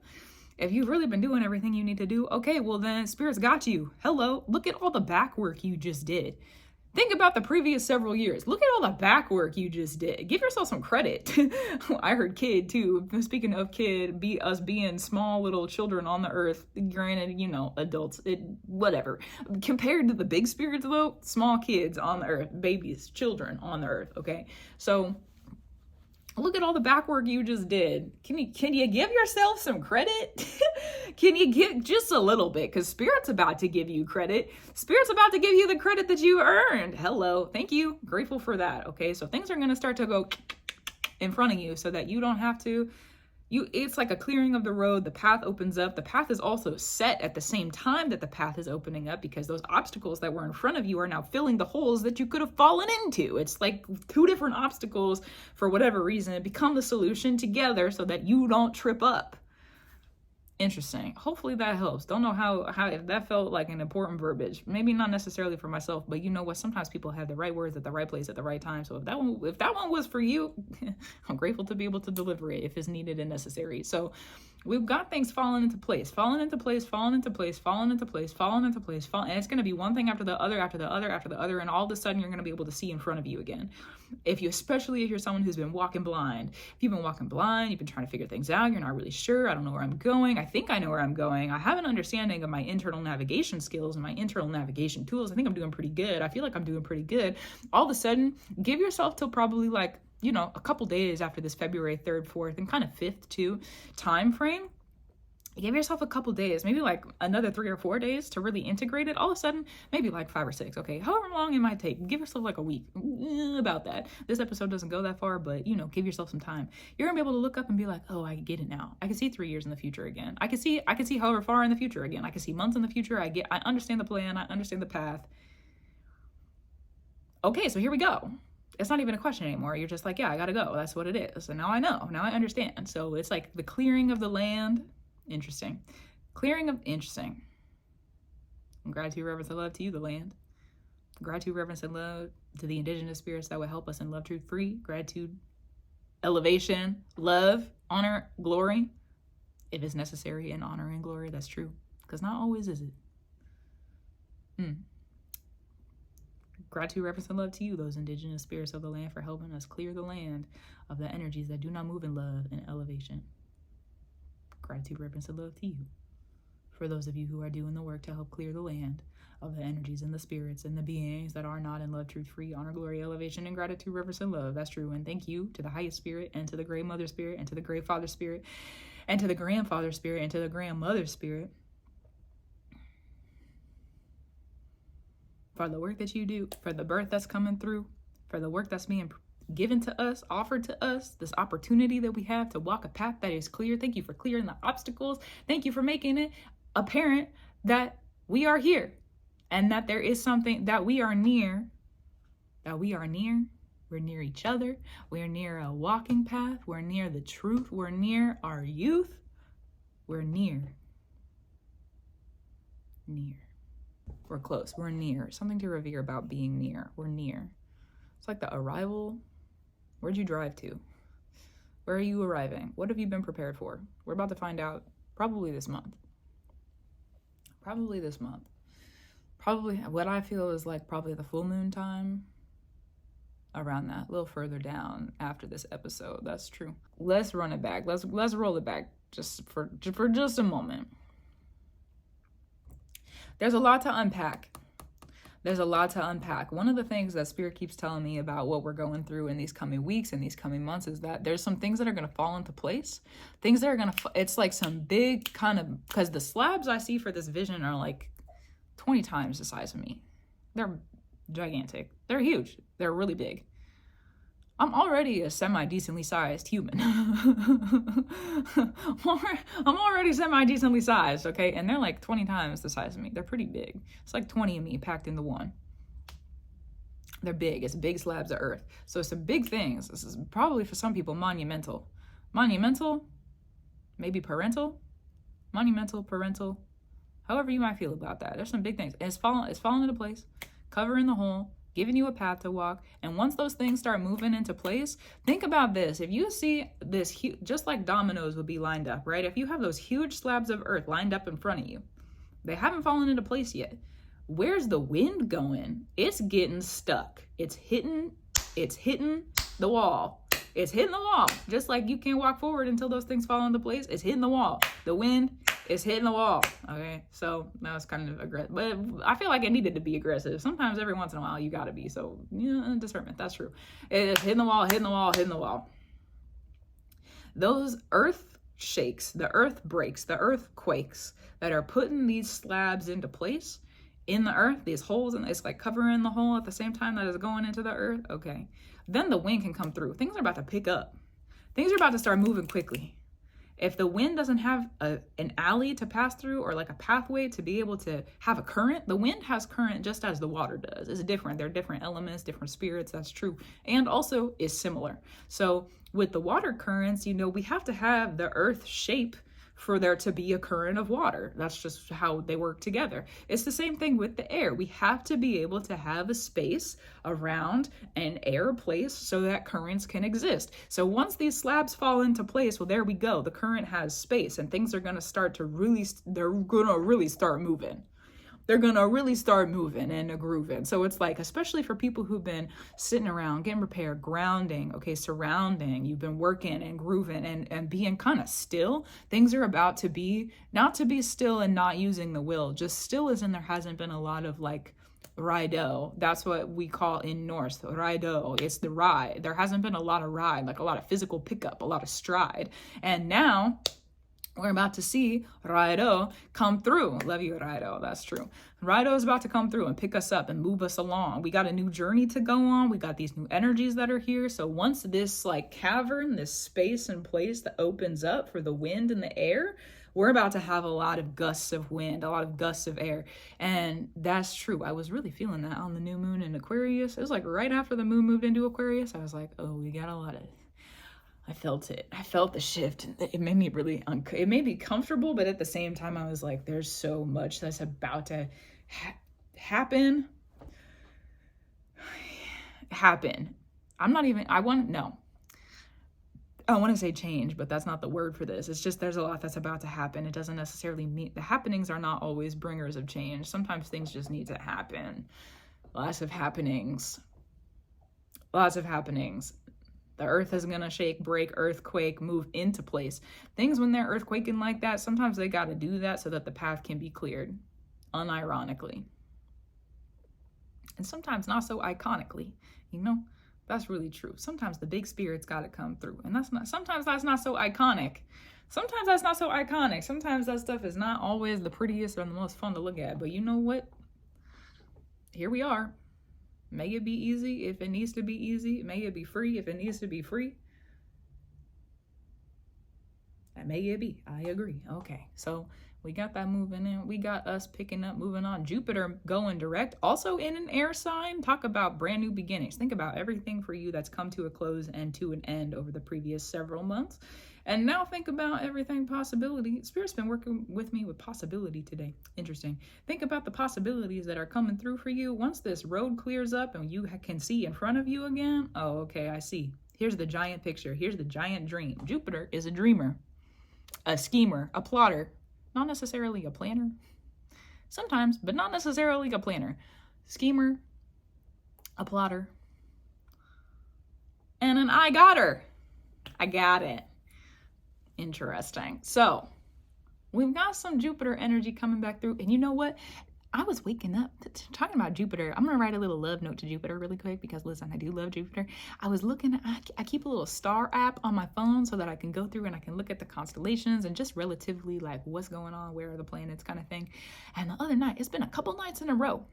If you've really been doing everything you need to do, okay, well then Spirit's got you. Hello, look at all the back work you just did. Think about the previous several years. Look at all the back work you just did. Give yourself some credit. I heard kid too. Speaking of kid, us being small little children on the earth, granted, you know, adults, whatever. Compared to the big spirits though, small kids on the earth, babies, children on the earth, okay? So look at all the back work you just did. Can you give yourself some credit? Can you give just a little bit? Because Spirit's about to give you credit. Spirit's about to give you the credit that you earned. Hello. Thank you. Grateful for that. Okay, so things are going to start to go in front of you so that you don't have to. It's like a clearing of the road. The path opens up. The path is also set at the same time that the path is opening up, because those obstacles that were in front of you are now filling the holes that you could have fallen into. It's like two different obstacles, for whatever reason, become the solution together so that you don't trip up. Interesting. Hopefully that helps. Don't know how if that felt like an important verbiage. Maybe not necessarily for myself, but you know what? Sometimes people have the right words at the right place at the right time. So if that one was for you, I'm grateful to be able to deliver it if it's needed and necessary. So we've got things falling into place, and it's going to be one thing after the other, and all of a sudden you're going to be able to see in front of you again. Especially if you're someone who's been walking blind. If you've been walking blind, you've been trying to figure things out, you're not really sure, I don't know where I'm going, I think I know where I'm going, I have an understanding of my internal navigation skills and my internal navigation tools, I think I'm doing pretty good, I feel like I'm doing pretty good. All of a sudden, give yourself till probably like, a couple days after this February 3rd, 4th, and kind of 5th too time frame. Give yourself a couple days, maybe like another 3 or 4 days to really integrate it. All of a sudden, maybe like 5 or 6, okay? However long it might take, give yourself like a week, about that. This episode doesn't go that far, but give yourself some time. You're gonna be able to look up and be like, oh, I get it now. I can see 3 years in the future again. I can see however far in the future again. I can see months in the future. I understand the plan. I understand the path. Okay, so here we go. It's not even a question anymore. You're just like, yeah, I gotta go. That's what it is. And now I know. Now I understand. So it's like the clearing of the land. Interesting. Interesting. And gratitude, reverence, and love to you, the land. Gratitude, reverence, and love to the indigenous spirits that would help us in love, truth, free. Gratitude, elevation, love, honor, glory. If it's necessary, in honor and glory, that's true. Because not always is it. Gratitude, reverence, and love to you, those indigenous spirits of the land, for helping us clear the land of the energies that do not move in love and elevation. Gratitude, reverence, and love to you, for those of you who are doing the work to help clear the land of the energies and the spirits and the beings that are not in love, truth, free, honor, glory, elevation, and gratitude, reverence, and love. That's true. And thank you to the highest spirit, and to the great mother spirit, and to the great father spirit, and to the grandfather spirit, and to the grandmother spirit, for the work that you do, for the birth that's coming through, for the work that's being given to us, offered to us, this opportunity that we have to walk a path that is clear. Thank you for clearing the obstacles. Thank you for making it apparent that we are here and that there is something that we are near, we're near each other, we're near a walking path, we're near the truth, we're near our youth, we're near. We're close, we're near. Something to revere about being near. We're near. It's like the arrival. Where'd you drive to? Where are you arriving? What have you been prepared for? We're about to find out probably this month. Probably what I feel is like probably the full moon time. Around that, a little further down after this episode. That's true. Let's run it back. Let's roll it back just for just a moment. There's a lot to unpack. One of the things that Spirit keeps telling me about what we're going through in these coming weeks and these coming months is that there's some things that are going to fall into place. Things that are going to, it's like some big kind of, because the slabs I see for this vision are like 20 times the size of me. They're gigantic. They're huge. They're really big. I'm already a semi-decently sized human. I'm already semi-decently sized, okay? And they're like 20 times the size of me. They're pretty big. It's like 20 of me packed into one. They're big. It's big slabs of earth. So some big things. This is probably for some people monumental. Monumental, maybe parental. Monumental, parental. However you might feel about that. There's some big things. And it's falling into place, covering the hole, giving you a path to walk. And once those things start moving into place, think about this. If you see this, just like dominoes would be lined up, right? If you have those huge slabs of earth lined up in front of you, they haven't fallen into place yet. Where's the wind going? It's getting stuck. It's hitting the wall. It's hitting the wall. Just like you can't walk forward until those things fall into place. It's hitting the wall. The wind is hitting the wall. Okay, so that was kind of aggressive, but I feel like it needed to be aggressive. Sometimes every once in a while you gotta be. So discernment. That's true. It's hitting the wall. Those earth shakes, the earth breaks, the earth quakes that are putting these slabs into place in the earth, these holes, and it's like covering the hole at the same time that it's going into the earth. Okay, then the wind can come through. Things are about to pick up. Things are about to start moving quickly. If the wind doesn't have an alley to pass through, or like a pathway to be able to have a current, the wind has current just as the water does. It's different. They're different elements, different spirits. That's true. And also is similar. So with the water currents, you know, we have to have the earth shape for there to be a current of water. That's just how they work together. It's the same thing with the air. We have to be able to have a space around an air place so that currents can exist. So once these slabs fall into place, well, there we go. The current has space and things are going to start to really start moving. They're going to really start moving and grooving. So it's like, especially for people who've been sitting around, getting prepared, grounding, okay, surrounding, you've been working and grooving and being kind of still. Things are about to be, not to be still and not using the will, just still as in there hasn't been a lot of like rido. That's what we call in Norse, rido. It's the ride. There hasn't been a lot of ride, like a lot of physical pickup, a lot of stride. And now we're about to see Raido come through. Love you, Raido. That's true. Raido is about to come through and pick us up and move us along. We got a new journey to go on. We got these new energies that are here. So once this like cavern, this space and place that opens up for the wind and the air, we're about to have a lot of gusts of wind, a lot of gusts of air. And that's true. I was really feeling that on the new moon in Aquarius. It was like right after the moon moved into Aquarius. I was like, oh, we got a lot of... I felt it. I felt the shift. It made me really, it made me comfortable, but at the same time, I was like, there's so much that's about to happen. I'm not even, I want to say change, but that's not the word for this. It's just, there's a lot that's about to happen. It doesn't necessarily mean, the happenings are not always bringers of change. Sometimes things just need to happen. Lots of happenings. The earth is going to shake, break, earthquake, move into place. Things when they're earthquaking like that, sometimes they got to do that so that the path can be cleared, unironically. And sometimes not so iconically, you know, that's really true. Sometimes the big spirits got to come through. And sometimes that's not so iconic. Sometimes that stuff is not always the prettiest or the most fun to look at. But you know what? Here we are. May it be easy if it needs to be easy. May it be free if it needs to be free. And may it be. I agree. Okay, so we got that moving in. We got us picking up, moving on. Jupiter going direct. Also in an air sign. Talk about brand new beginnings. Think about everything for you that's come to a close and to an end over the previous several months. And now think about everything possibility. Spirit's been working with me with possibility today. Interesting. Think about the possibilities that are coming through for you. Once this road clears up and you can see in front of you again. Oh, okay, I see. Here's the giant picture. Here's the giant dream. Jupiter is a dreamer, a schemer, a plotter. Not necessarily a planner. Sometimes, but not necessarily a planner. Schemer, a plotter, and an I got her. I got it. Interesting. So we've got some Jupiter energy coming back through. And you know what? I was waking up talking about Jupiter. I'm going to write a little love note to Jupiter really quick because, listen, I do love Jupiter. I was looking, I keep a little star app on my phone so that I can go through and I can look at the constellations and just relatively like what's going on, where are the planets kind of thing. And the other night, it's been a couple nights in a row.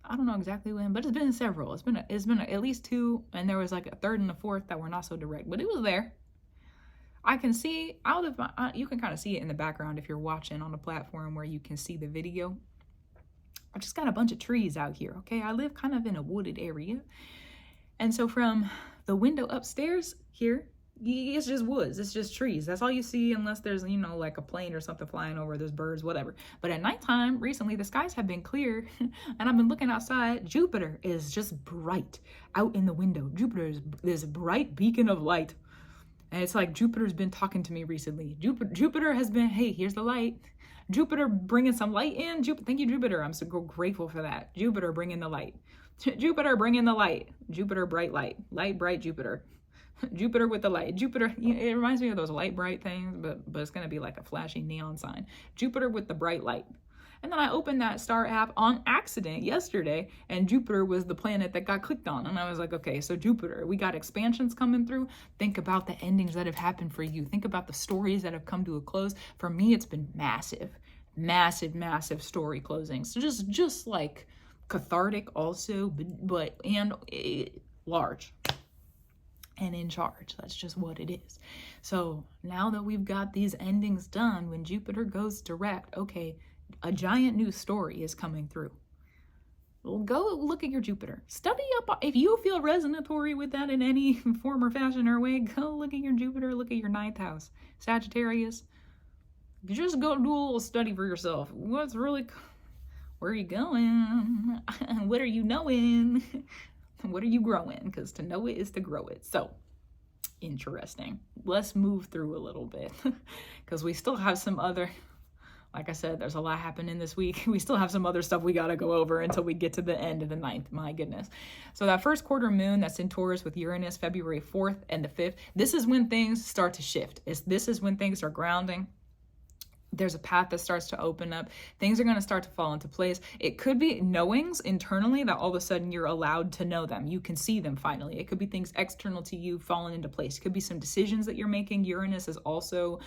I don't know exactly when, but it's been several. It's been at least two. And there was like a third and a fourth that were not so direct, but it was there. I can see out of my, you can kind of see it in the background if you're watching on a platform where you can see the video. I just got a bunch of trees out here, okay? I live kind of in a wooded area. And so from the window upstairs here, it's just woods, it's just trees. That's all you see unless there's, you know, like a plane or something flying over, there's birds, whatever. But at nighttime, recently, the skies have been clear and I've been looking outside. Jupiter is just bright out in the window. Jupiter is this bright beacon of light. And it's like Jupiter's been talking to me recently. Jupiter has been, hey, here's the light. Jupiter bringing some light in. Thank you, Jupiter. I'm so grateful for that. Jupiter bringing the light. Jupiter bringing the light. Jupiter, bright light. Light, bright Jupiter. Jupiter with the light. Jupiter, it reminds me of those light, bright things, but it's going to be like a flashy neon sign. Jupiter with the bright light. And then I opened that star app on accident yesterday, and Jupiter was the planet that got clicked on. And I was like, okay, so Jupiter, we got expansions coming through. Think about the endings that have happened for you. Think about the stories that have come to a close. For me, it's been massive, massive, massive story closings. So just like cathartic also, but large. and in charge. That's just what it is. So now that we've got these endings done, when Jupiter goes direct, okay, a giant new story is coming through. Go look at your Jupiter. Study up. If you feel resonatory with that in any form or fashion or way, go look at your Jupiter, look at your 9th house. Sagittarius, just go do a little study for yourself. What's really, where are you going? What are you knowing? What are you growing? Because to know it is to grow it. So interesting. Let's move through a little bit because we still have some other, like I said, there's a lot happening this week. We still have some other stuff we got to go over until we get to the end of the 9th. My goodness. So that first quarter moon that's in Taurus with Uranus, February 4th and the 5th, this is when things start to shift. This is when things are grounding. There's a path that starts to open up. Things are going to start to fall into place. It could be knowings internally that all of a sudden you're allowed to know them. You can see them finally. It could be things external to you falling into place. It could be some decisions that you're making. Uranus is also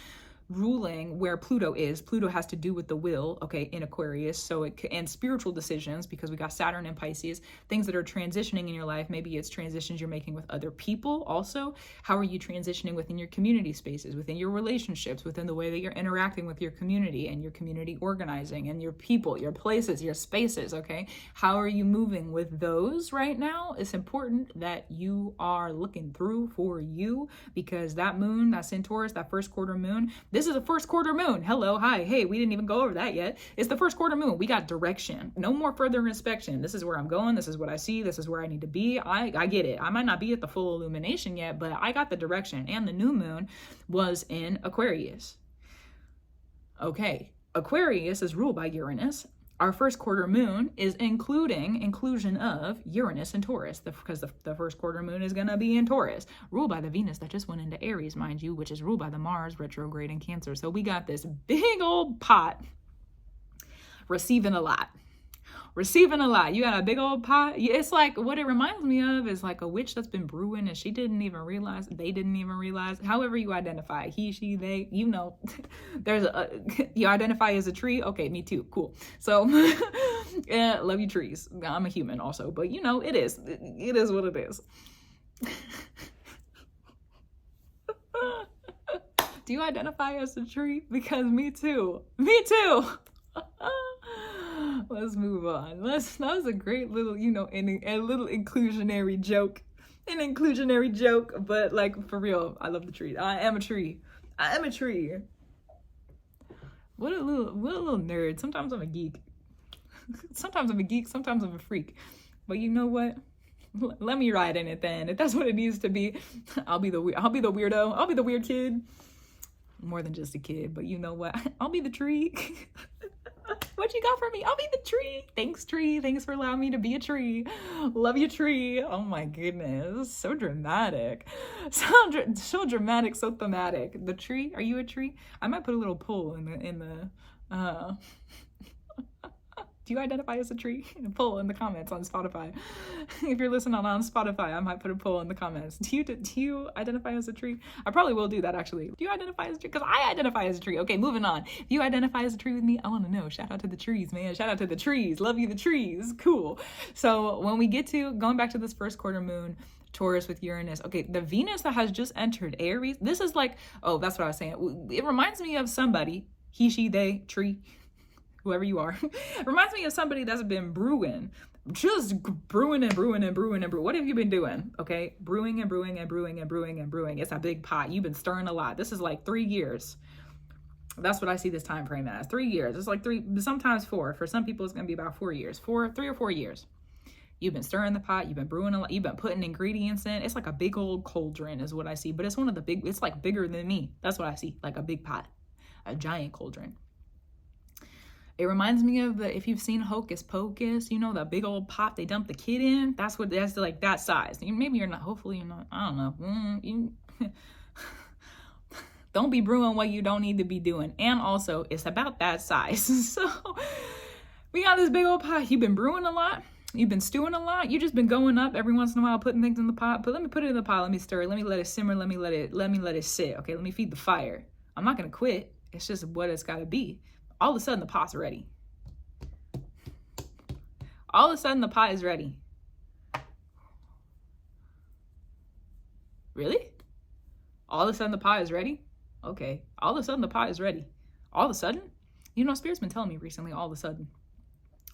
ruling where Pluto is. Pluto has to do with the will, okay, in Aquarius. So and spiritual decisions, because we got Saturn in Pisces, things that are transitioning in your life. Maybe it's transitions you're making with other people also. How are you transitioning within your community spaces, within your relationships, within the way that you're interacting with your community and your community organizing and your people, your places, your spaces, okay? How are you moving with those right now? It's important that you are looking through for you, because that moon that's in Taurus, that first quarter moon, this is a first quarter moon. Hello, hi, hey, we didn't even go over that yet. It's the first quarter moon. We got direction. No more further inspection. This is where I'm going. This is what I see. This is where I need to be. I get it. I might not be at the full illumination yet, but I got the direction. And the new moon was in Aquarius. Okay, Aquarius is ruled by Uranus. Our first quarter moon is inclusion of Uranus and Taurus, because the first quarter moon is going to be in Taurus, ruled by the Venus that just went into Aries, mind you, which is ruled by the Mars retrograde in Cancer. So we got this big old pot receiving a lot. Receiving a lot. You got a big old pot. It's like, what it reminds me of is like a witch that's been brewing and she didn't even realize, they didn't even realize, however you identify, he, she, they, you know, you identify as a tree. Okay, me too. Cool. So, yeah, love you trees. I'm a human also, but you know, it is what it is. Do you identify as a tree? Because me too. Me too. Let's move on. That was a great little, you know, a little inclusionary joke. An inclusionary joke, but like for real, I love the tree. I am a tree. I am a tree. What a little nerd. Sometimes I'm a geek. Sometimes I'm a geek, sometimes I'm a freak. But you know what? Let me ride in it then. If that's what it needs to be, I'll be the weirdo. I'll be the weird kid. More than just a kid, but you know what? I'll be the tree. What you got for me? I'll be the tree. Thanks, tree. Thanks for allowing me to be a tree. Love you, tree. Oh my goodness. So dramatic. So dramatic, so thematic. The tree? Are you a tree? I might put a little poll in the do you identify as a tree? Poll in the comments on Spotify. If you're listening on Spotify, I might put a poll in the comments. Do you identify as a tree? I probably will do that actually. Do you identify as a tree? Because I identify as a tree. Okay, moving on. If you identify as a tree with me, I want to know. Shout out to the trees, man. Shout out to the trees. Love you, the trees. Cool. So when we get to going back to this first quarter moon, Taurus with Uranus. Okay, the Venus that has just entered Aries. This is like, oh, that's what I was saying. It reminds me of somebody, he, she, they, tree, whoever you are. It reminds me of somebody that's been brewing, just brewing and brewing and brewing and brewing. What have you been doing? Okay, brewing and brewing and brewing and brewing and brewing. It's a big pot. You've been stirring a lot. This is like 3 years. That's what I see this time frame as. 3 years. It's like 3, sometimes 4. For some people, it's going to be about 4 years. 3 or 4 years. You've been stirring the pot. You've been brewing a lot. You've been putting ingredients in. It's like a big old cauldron is what I see. But it's one of the big, it's like bigger than me. That's what I see. Like a big pot. A giant cauldron. It reminds me of if you've seen Hocus Pocus, you know, that big old pot they dump the kid in. That's like that size. Maybe you're not, hopefully you're not, I don't know. Don't be brewing what you don't need to be doing. And also, it's about that size. So we got this big old pot. You've been brewing a lot. You've been stewing a lot. You've just been going up every once in a while, putting things in the pot. But let me put it in the pot. Let me stir it. Let me let it simmer. Let me let it sit. Okay, let me feed the fire. I'm not going to quit. It's just what it's got to be. All of a sudden, the pot's ready. All of a sudden, the pot is ready. Really? All of a sudden the pie is ready? Okay. All of a sudden the pie is ready. All of a sudden? You know, Spirit's been telling me recently, all of a sudden.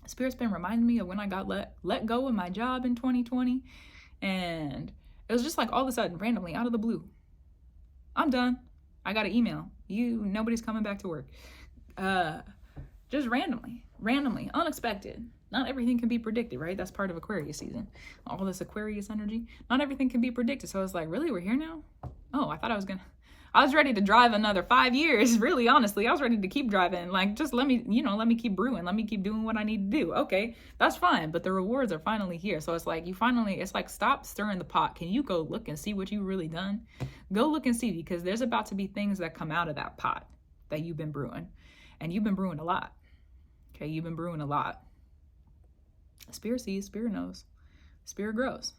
Spirit's been reminding me of when I got let go of my job in 2020. And it was just like all of a sudden, randomly, out of the blue. I'm done. I got an email. Nobody's coming back to work. Just randomly, unexpected. Not everything can be predicted, right? That's part of Aquarius season. All this Aquarius energy. Not everything can be predicted. So I was like, really? We're here now? Oh, I thought I was ready to drive another 5 years. Really, honestly, I was ready to keep driving. Like, just let me keep brewing. Let me keep doing what I need to do. Okay, that's fine. But the rewards are finally here. So it's like, it's like, stop stirring the pot. Can you go look and see what you've really done? Go look and see, because there's about to be things that come out of that pot that you've been brewing. And you've been brewing a lot. Okay, you've been brewing a lot. Spirit sees, Spirit knows, Spirit grows.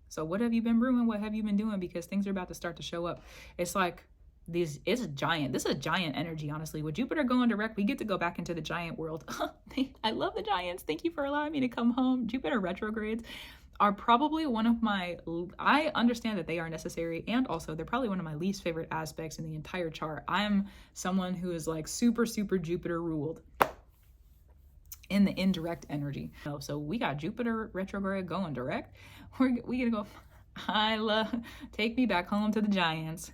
So what have you been brewing? What have you been doing? Because things are about to start to show up. It's like this is a giant energy, honestly. With Jupiter going direct, we get to go back into the giant world. I love the giants. Thank you for allowing me to come home. Jupiter retrogrades are probably I understand that they are necessary, and also they're probably one of my least favorite aspects in the entire chart. I'm someone who is like super, super Jupiter ruled in the indirect energy. So we got Jupiter retrograde going direct. We gonna go, take me back home to the giants.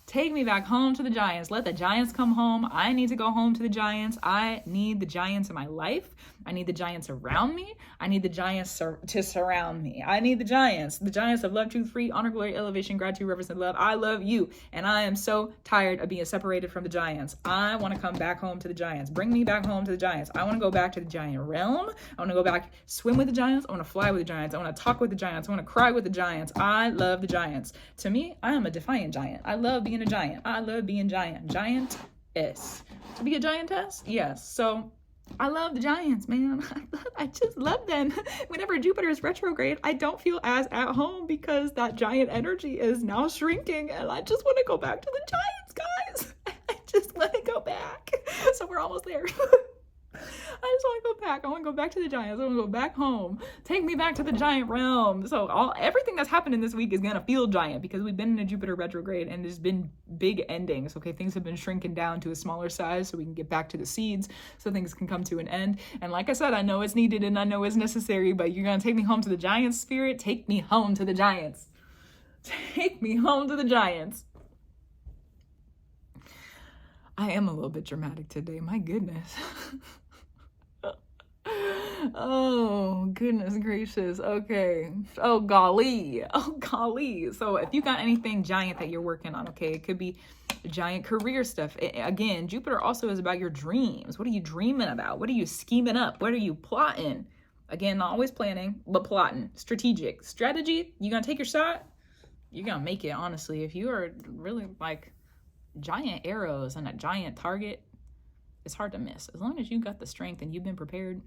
Take me back home to the giants. Let the giants come home. I need to go home to the giants. I need the giants in my life. I need the giants around me. I need the giants to surround me. I need the giants of love, truth, free, honor, glory, elevation, gratitude, reverence, and love. I love you. And I am so tired of being separated from the giants. I want to come back home to the giants. Bring me back home to the giants. I want to go back to the giant realm. I want to go back, swim with the giants. I want to fly with the giants. I want to talk with the giants. I want to cry with the giants. I love the giants. To me, I am a defiant giant. I love being a giant. I love being giant. Giantess. To be a giantess? Yes. So I love the giants, man. I just love them. Whenever Jupiter is retrograde, I don't feel as at home because that giant energy is now shrinking, and I just want to go back to the giants, guys. I just want to go back. So we're almost there. I just want to go back. I want to go back to the giants. I want to go back home. Take me back to the giant realm. So everything that's happening this week is going to feel giant because we've been in a Jupiter retrograde and there's been big endings. Okay, things have been shrinking down to a smaller size so we can get back to the seeds so things can come to an end. And like I said, I know it's needed and I know it's necessary, but you're going to take me home to the giants, Spirit. Take me home to the giants. Take me home to the giants. I am a little bit dramatic today. My goodness. Oh, goodness gracious. Okay. Oh, golly. So if you got anything giant that you're working on, okay, it could be giant career stuff. Again, Jupiter also is about your dreams. What are you dreaming about? What are you scheming up? What are you plotting? Again, not always planning, but plotting. Strategy. You gonna take your shot? You're gonna make it, honestly. If you are really like giant arrows and a giant target, it's hard to miss. As long as you got the strength and you've been prepared.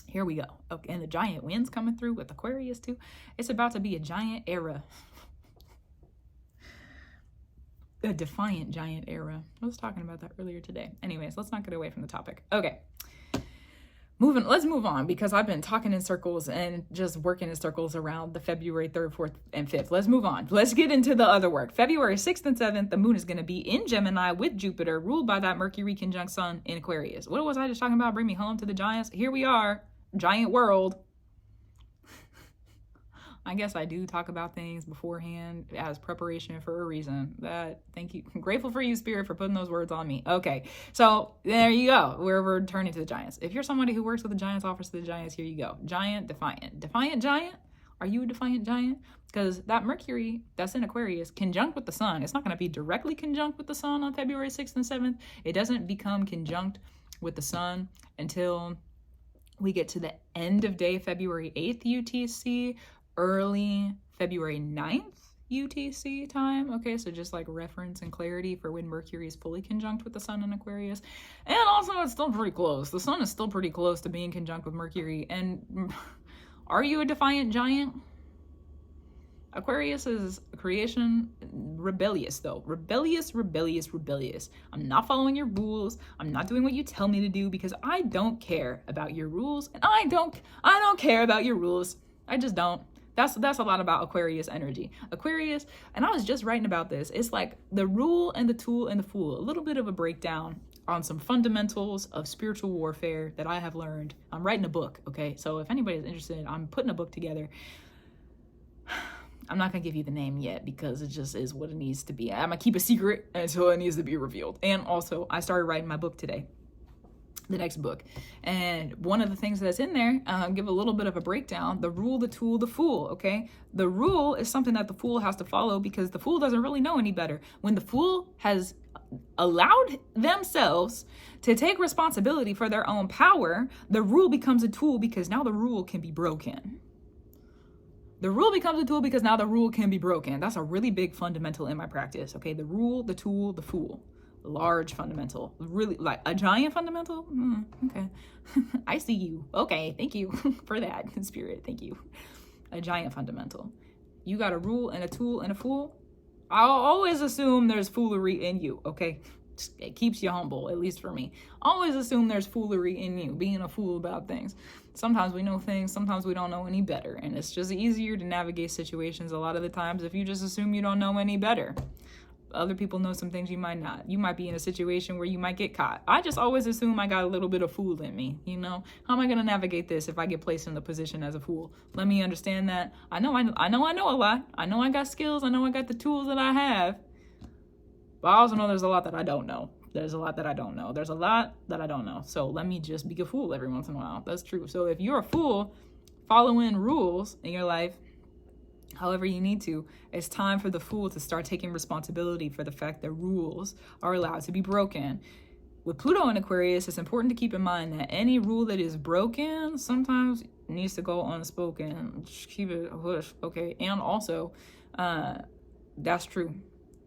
Here we go. Okay, and the giant winds coming through with Aquarius too. It's about to be a giant era. A defiant giant era. I was talking about that earlier today. Anyways, let's not get away from the topic. Okay. Let's move on because I've been talking in circles and just working in circles around the February 3rd, 4th, and 5th. Let's move on. Let's get into the other work. February 6th and 7th, the moon is going to be in Gemini with Jupiter, ruled by that Mercury conjunct Sun in Aquarius. What was I just talking about? Bring me home to the giants. Here we are. Giant world. I guess I do talk about things beforehand as preparation for a reason. Thank you. I'm grateful for you, Spirit, for putting those words on me. Okay, so there you go. We're returning to the giants. If you're somebody who works with the giants, offers to the giants, here you go. Giant, defiant. Defiant giant? Are you a defiant giant? Because that Mercury that's in Aquarius, conjunct with the sun, it's not going to be directly conjunct with the sun on February 6th and 7th. It doesn't become conjunct with the sun until we get to the end of day February 8th UTC, early February 9th UTC time. Okay, so just like reference and clarity for when Mercury is fully conjunct with the sun in Aquarius. And also it's still pretty close. The sun is still pretty close to being conjunct with Mercury. And are you a defiant giant? Aquarius is a creation, rebellious though. Rebellious. I'm not following your rules. I'm not doing what you tell me to do because I don't care about your rules. And I don't care about your rules. I just don't. That's a lot about Aquarius energy. Aquarius, and I was just writing about this. It's like the rule and the tool and the fool. A little bit of a breakdown on some fundamentals of spiritual warfare that I have learned. I'm writing a book, okay? So if anybody's interested, I'm putting a book together. I'm not going to give you the name yet because it just is what it needs to be. I'm going to keep a secret until it needs to be revealed. And also, I started writing my book today, the next book. And one of the things that's in there, give a little bit of a breakdown, the rule, the tool, the fool, okay? The rule is something that the fool has to follow because the fool doesn't really know any better. When the fool has allowed themselves to take responsibility for their own power, the rule becomes a tool because now the rule can be broken. The rule becomes a tool because now the rule can be broken. That's a really big fundamental in my practice, okay? The rule, the tool, the fool. Large fundamental. Really, like a giant fundamental? Okay. I see you. Okay, thank you for that, spirit. Thank you. A giant fundamental. You got a rule and a tool and a fool? I'll always assume there's foolery in you, okay? It keeps you humble, at least for me. Always assume there's foolery in you, being a fool about things. Sometimes we know things, sometimes we don't know any better. And it's just easier to navigate situations a lot of the times if you just assume you don't know any better. Other people know some things you might not. You might be in a situation where you might get caught. I just always assume I got a little bit of fool in me, you know? How am I going to navigate this if I get placed in the position as a fool? Let me understand that. I know a lot. I know I got skills. I know I got the tools that I have. But I also know there's a lot that I don't know. There's a lot that I don't know. There's a lot that I don't know. So let me just be a fool every once in a while. That's true. So if you're a fool, following rules in your life, however you need to, it's time for the fool to start taking responsibility for the fact that rules are allowed to be broken. With Pluto in Aquarius, it's important to keep in mind that any rule that is broken sometimes needs to go unspoken. Just keep it hush, okay? And also, that's true.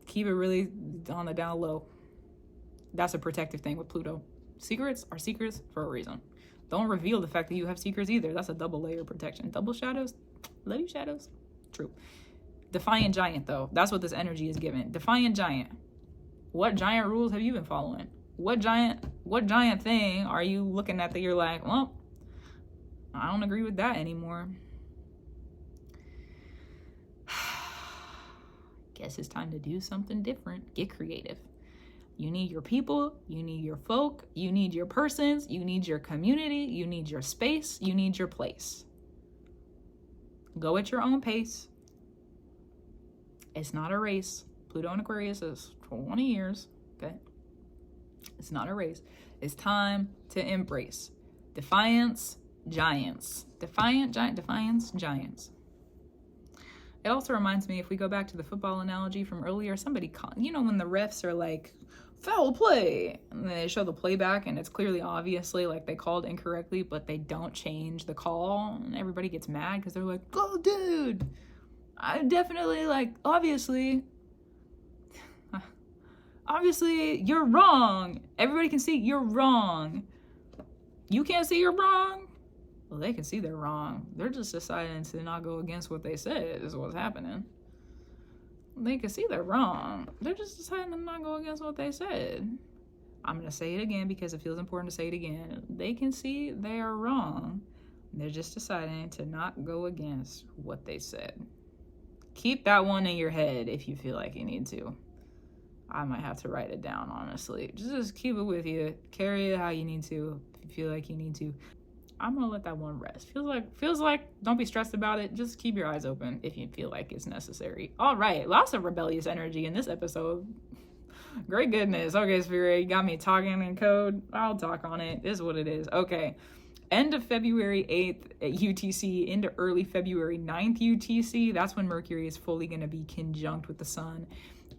Keep it really on the down low. That's a protective thing with Pluto. Secrets are secrets for a reason. Don't reveal the fact that you have secrets either. That's a double layer protection. Double shadows. Love you, shadows. True. Defiant giant, though. That's what this energy is giving. Defiant giant. What giant rules have you been following? What giant thing are you looking at that you're like, well, I don't agree with that anymore. Guess it's time to do something different. Get creative. You need your people, you need your folk, you need your persons, you need your community, you need your space, you need your place. Go at your own pace. It's not a race. Pluto in Aquarius is 20 years, okay? It's not a race. It's time to embrace. Defiance, giants. Defiance, giants. It also reminds me, if we go back to the football analogy from earlier, somebody, when the refs are like, foul play, and then they show the playback and it's clearly obviously like they called incorrectly, but they don't change the call, and everybody gets mad because they're like, oh, dude, I definitely, like, obviously you're wrong. Everybody can see you're wrong. You can't see you're wrong? Well, they can see they're wrong. They're just deciding to not go against what they said is what's happening. They can see they're wrong. They're just deciding to not go against what they said. I'm going to say it again because it feels important to say it again. They can see they are wrong. They're just deciding to not go against what they said. Keep that one in your head if you feel like you need to. I might have to write it down, honestly. Just keep it with you. Carry it how you need to if you feel like you need to. I'm gonna let that one rest. Feels like don't be stressed about it. Just keep your eyes open if you feel like it's necessary. All right, lots of rebellious energy in this episode. Great goodness. Okay, Spirit, you got me talking in code. I'll talk on it. This is what it is. Okay. End of February 8th at UTC into early February 9th UTC. That's when Mercury is fully going to be conjunct with the sun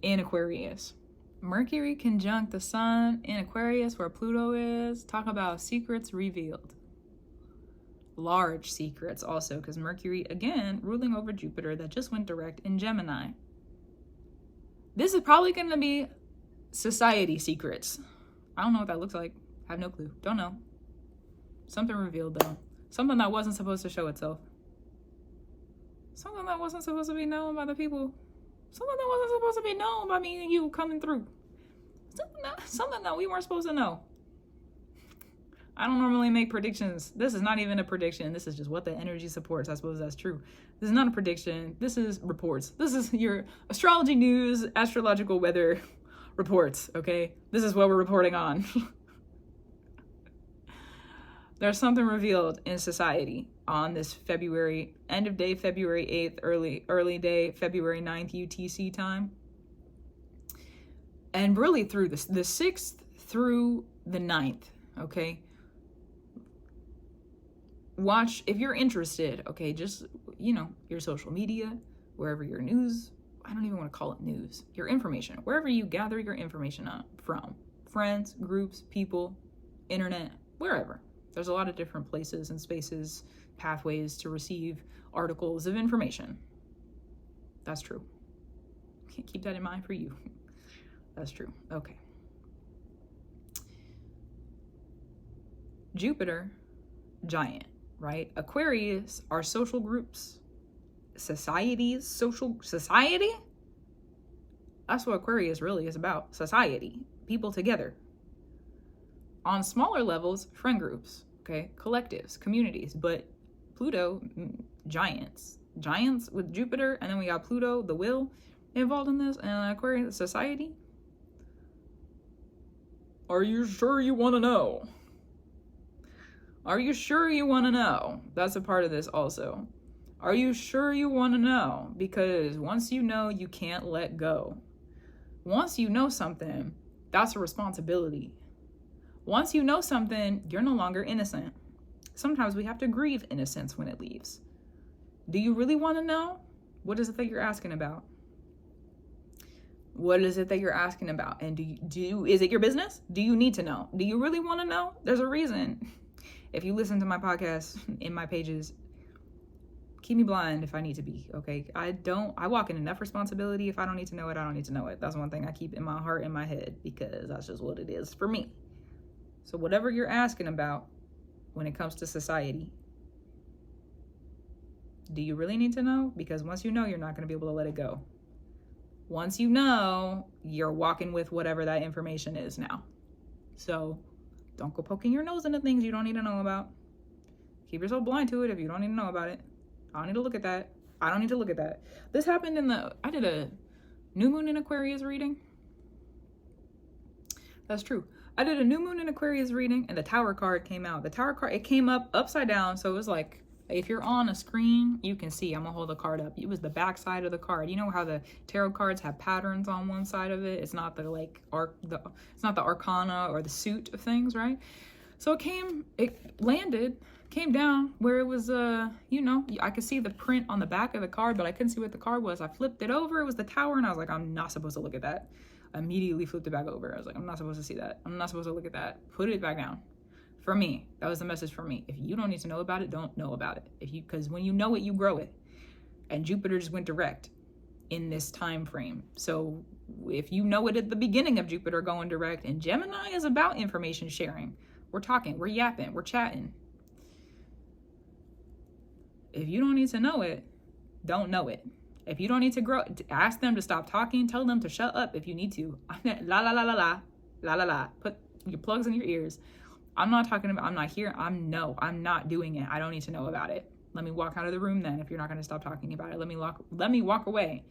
in Aquarius. Mercury conjunct the sun in Aquarius where Pluto is. Talk about secrets revealed. Large secrets also, because Mercury, again, ruling over Jupiter that just went direct in Gemini. This is probably going to be society secrets. I don't know what that looks like. I have no clue. Don't know. Something revealed, though. Something that wasn't supposed to show itself. Something that wasn't supposed to be known by the people. Something that wasn't supposed to be known by me and you coming through. Something that we weren't supposed to know. I don't normally make predictions. This is not even a prediction. This is just what the energy supports. I suppose that's true. This is not a prediction. This is reports. This is your astrology news, astrological weather reports, okay? This is what we're reporting on. There's something revealed in society on this February, end of day February 8th, early day February 9th UTC time. And really through the 6th through the 9th, okay? Watch, if you're interested, okay, just, you know, your social media, wherever your news, I don't even want to call it news, your information, wherever you gather your information from, friends, groups, people, internet, wherever. There's a lot of different places and spaces, pathways to receive articles of information. That's true. Keep that in mind for you. That's true. Okay. Jupiter, giant, right? Aquarius are social groups, societies, society? That's what Aquarius really is about. Society, people together. On smaller levels, friend groups, okay? Collectives, communities, but Pluto, giants with Jupiter, and then we got Pluto, the will, involved in this, and Aquarius, society. Are you sure you want to know? Are you sure you want to know? That's a part of this also. Are you sure you want to know? Because once you know, you can't let go. Once you know something, that's a responsibility. Once you know something, you're no longer innocent. Sometimes we have to grieve innocence when it leaves. Do you really want to know? What is it that you're asking about? What is it that you're asking about? And is it your business? Do you need to know? Do you really want to know? There's a reason. If you listen to my podcast in my pages, keep me blind if I need to be, okay? I walk in enough responsibility. If I don't need to know it, I don't need to know it. That's one thing I keep in my heart and my head, because that's just what it is for me. So whatever you're asking about when it comes to society, do you really need to know? Because once you know, you're not going to be able to let it go. Once you know, you're walking with whatever that information is now. So don't go poking your nose into things you don't need to know about. Keep yourself blind to it if you don't need to know about it. I don't need to look at that. I don't need to look at that. This happened I did a new moon in Aquarius reading. That's true. I did a new moon in Aquarius reading, and the Tower card came out. The Tower card, it came up upside down, so it was like, if you're on a screen, you can see. I'm gonna hold the card up. It was the back side of the card. You know how the tarot cards have patterns on one side of it? It's not the it's not the arcana or the suit of things, right? So it landed, came down where it was, I could see the print on the back of the card, but I couldn't see what the card was. I flipped it over. It was the Tower, and I was like, I'm not supposed to look at that. I immediately flipped it back over. I was like, I'm not supposed to see that. I'm not supposed to look at that. Put it back down. For me, that was the message for me. If you don't need to know about it, don't know about it. Because when you know it, you grow it. And Jupiter just went direct in this time frame. So if you know it at the beginning of Jupiter going direct, and Gemini is about information sharing. We're talking, we're yapping, we're chatting. If you don't need to know it, don't know it. If you don't need to grow, ask them to stop talking. Tell them to shut up if you need to. La la la la la, la la la. Put your plugs in your ears. I'm not talking about, I'm not here. I'm not doing it. I don't need to know about it. Let me walk out of the room then if you're not going to stop talking about it. Let me walk away.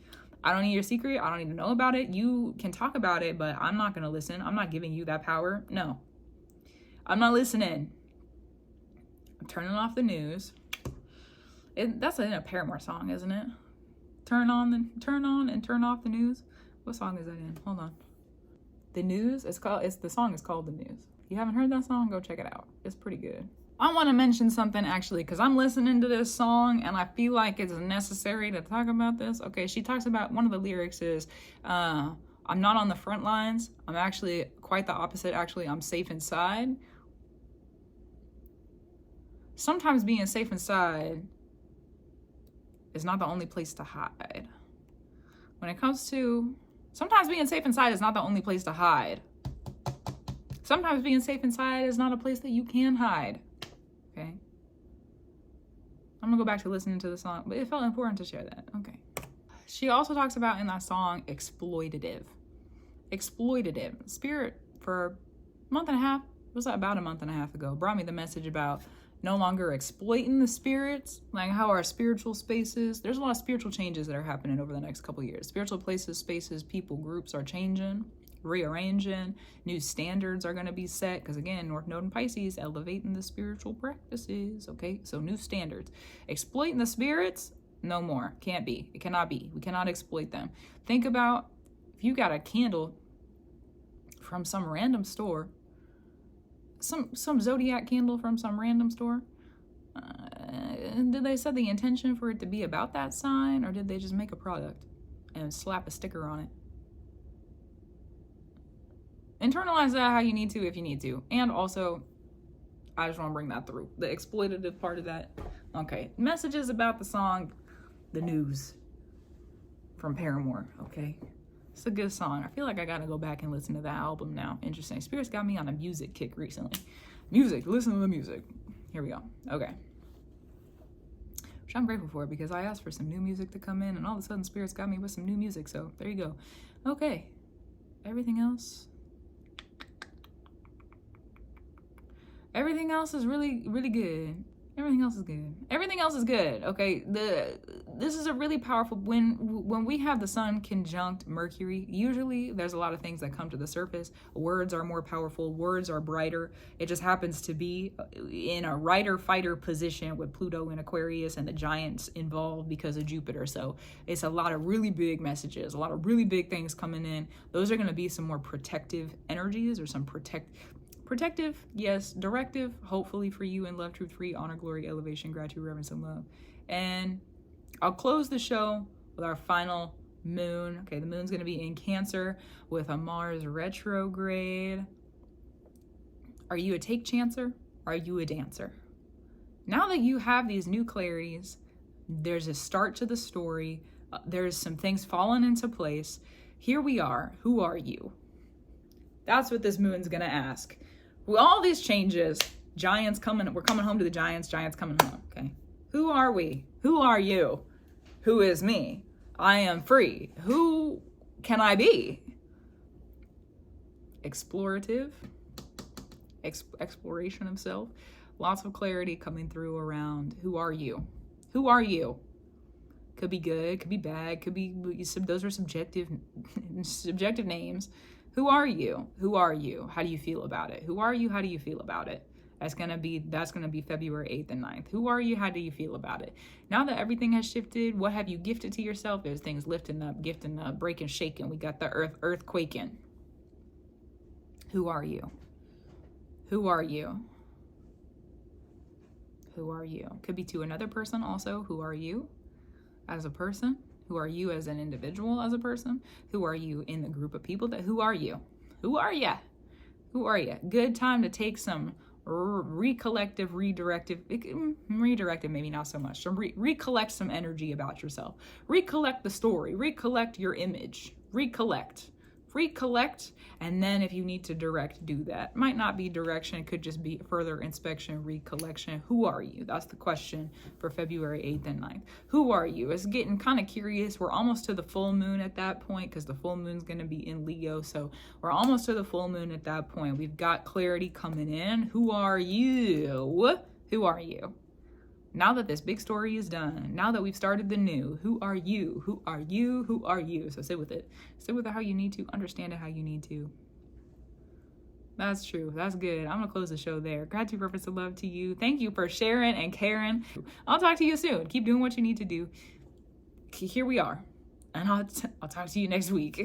I don't need your secret. I don't need to know about it. You can talk about it, but I'm not going to listen. I'm not giving you that power. No. I'm not listening. I'm turning off the news. That's in a Paramore song, isn't it? Turn on and turn off the news. What song is that in? Hold on. The News. The song is called The News. If you haven't heard that song, go check it out. It's pretty good. I want to mention something actually, because I'm listening to this song and I feel like it's necessary to talk about this. Okay, she talks about, one of the lyrics is, I'm not on the front lines. I'm actually quite the opposite. Actually, I'm safe inside. Sometimes being safe inside is not the only place to hide. When it comes to, sometimes being safe inside is not the only place to hide. Sometimes being safe inside is not a place that you can hide. Okay? I'm gonna go back to listening to the song, but it felt important to share that. Okay. She also talks about in that song, exploitative. Exploitative. Spirit, for a month and a half, was that, about a month and a half ago, brought me the message about no longer exploiting the spirits, like how our spiritual spaces, there's a lot of spiritual changes that are happening over the next couple years. Spiritual places, spaces, people, groups are changing, rearranging. New standards are going to be set, because again, North Node and Pisces, elevating the spiritual practices. Okay, so new standards. Exploiting the spirits, no more. Can't be. It cannot be. We cannot exploit them. Think about if you got a candle from some random store, some zodiac candle from some random store. Did they set the intention for it to be about that sign, or did they just make a product and slap a sticker on it? Internalize that how you need to, if you need to. And also, I just want to bring that through. The exploitative part of that. Okay. Messages about the song, The News from Paramore. Okay. It's a good song. I feel like I gotta go back and listen to that album now. Interesting. Spirits got me on a music kick recently. Music. Listen to the music. Here we go. Okay. Which I'm grateful for, because I asked for some new music to come in, and all of a sudden Spirits got me with some new music. So there you go. Okay. Everything else is really, really good. Everything else is good. Everything else is good. Okay. This is a really powerful, when we have the sun conjunct Mercury, usually there's a lot of things that come to the surface. Words are more powerful. Words are brighter. It just happens to be in a writer-fighter position with Pluto in Aquarius and the giants involved because of Jupiter. So it's a lot of really big messages, a lot of really big things coming in. Those are going to be some more protective energies, or some protective, yes, directive, hopefully for you in love, truth, free, honor, glory, elevation, gratitude, reverence, and love. And I'll close the show with our final moon. Okay, the moon's going to be in Cancer with a Mars retrograde. Are you a take chancer? Are you a dancer? Now that you have these new clarities, there's a start to the story. There's some things falling into place. Here we are. Who are you? That's what this moon's going to ask. With all these changes, giants coming, we're coming home to the giants coming home, okay? Who are we? Who are you? Who is me? I am free. Who can I be? Explorative, exploration of self. Lots of clarity coming through around who are you? Who are you? Could be good, could be bad, could be, those are subjective names. Who are you? Who are you? How do you feel about it? Who are you? How do you feel about it? That's gonna be February 8th and 9th. Who are you? How do you feel about it? Now that everything has shifted, what have you gifted to yourself? There's things lifting up, gifting up, breaking, shaking. We got the earth quaking. Who are you? Who are you? Who are you? Could be to another person also. Who are you as a person? Who are you as an individual, as a person? Who are you in the group of people? Who are you? Who are you? Who are you? Good time to take some redirective, maybe not so much. So recollect some energy about yourself. Recollect the story. Recollect your image. Recollect, and then if you need to direct, do that. Might not be direction, it could just be further inspection, recollection. Who are you? That's the question for February 8th and 9th. Who are you? It's getting kind of curious. We're almost to the full moon at that point, because the full moon's going to be in Leo, so we're almost to the full moon at that point. We've got clarity coming in. Who are you? Who are you? Now that this big story is done, now that we've started the new, who are you? Who are you? Who are you? So sit with it. Sit with it how you need to. Understand it how you need to. That's true. That's good. I'm going to close the show there. Gratitude, reverence, and love to you. Thank you for sharing and caring. I'll talk to you soon. Keep doing what you need to do. Here we are. And I'll talk to you next week.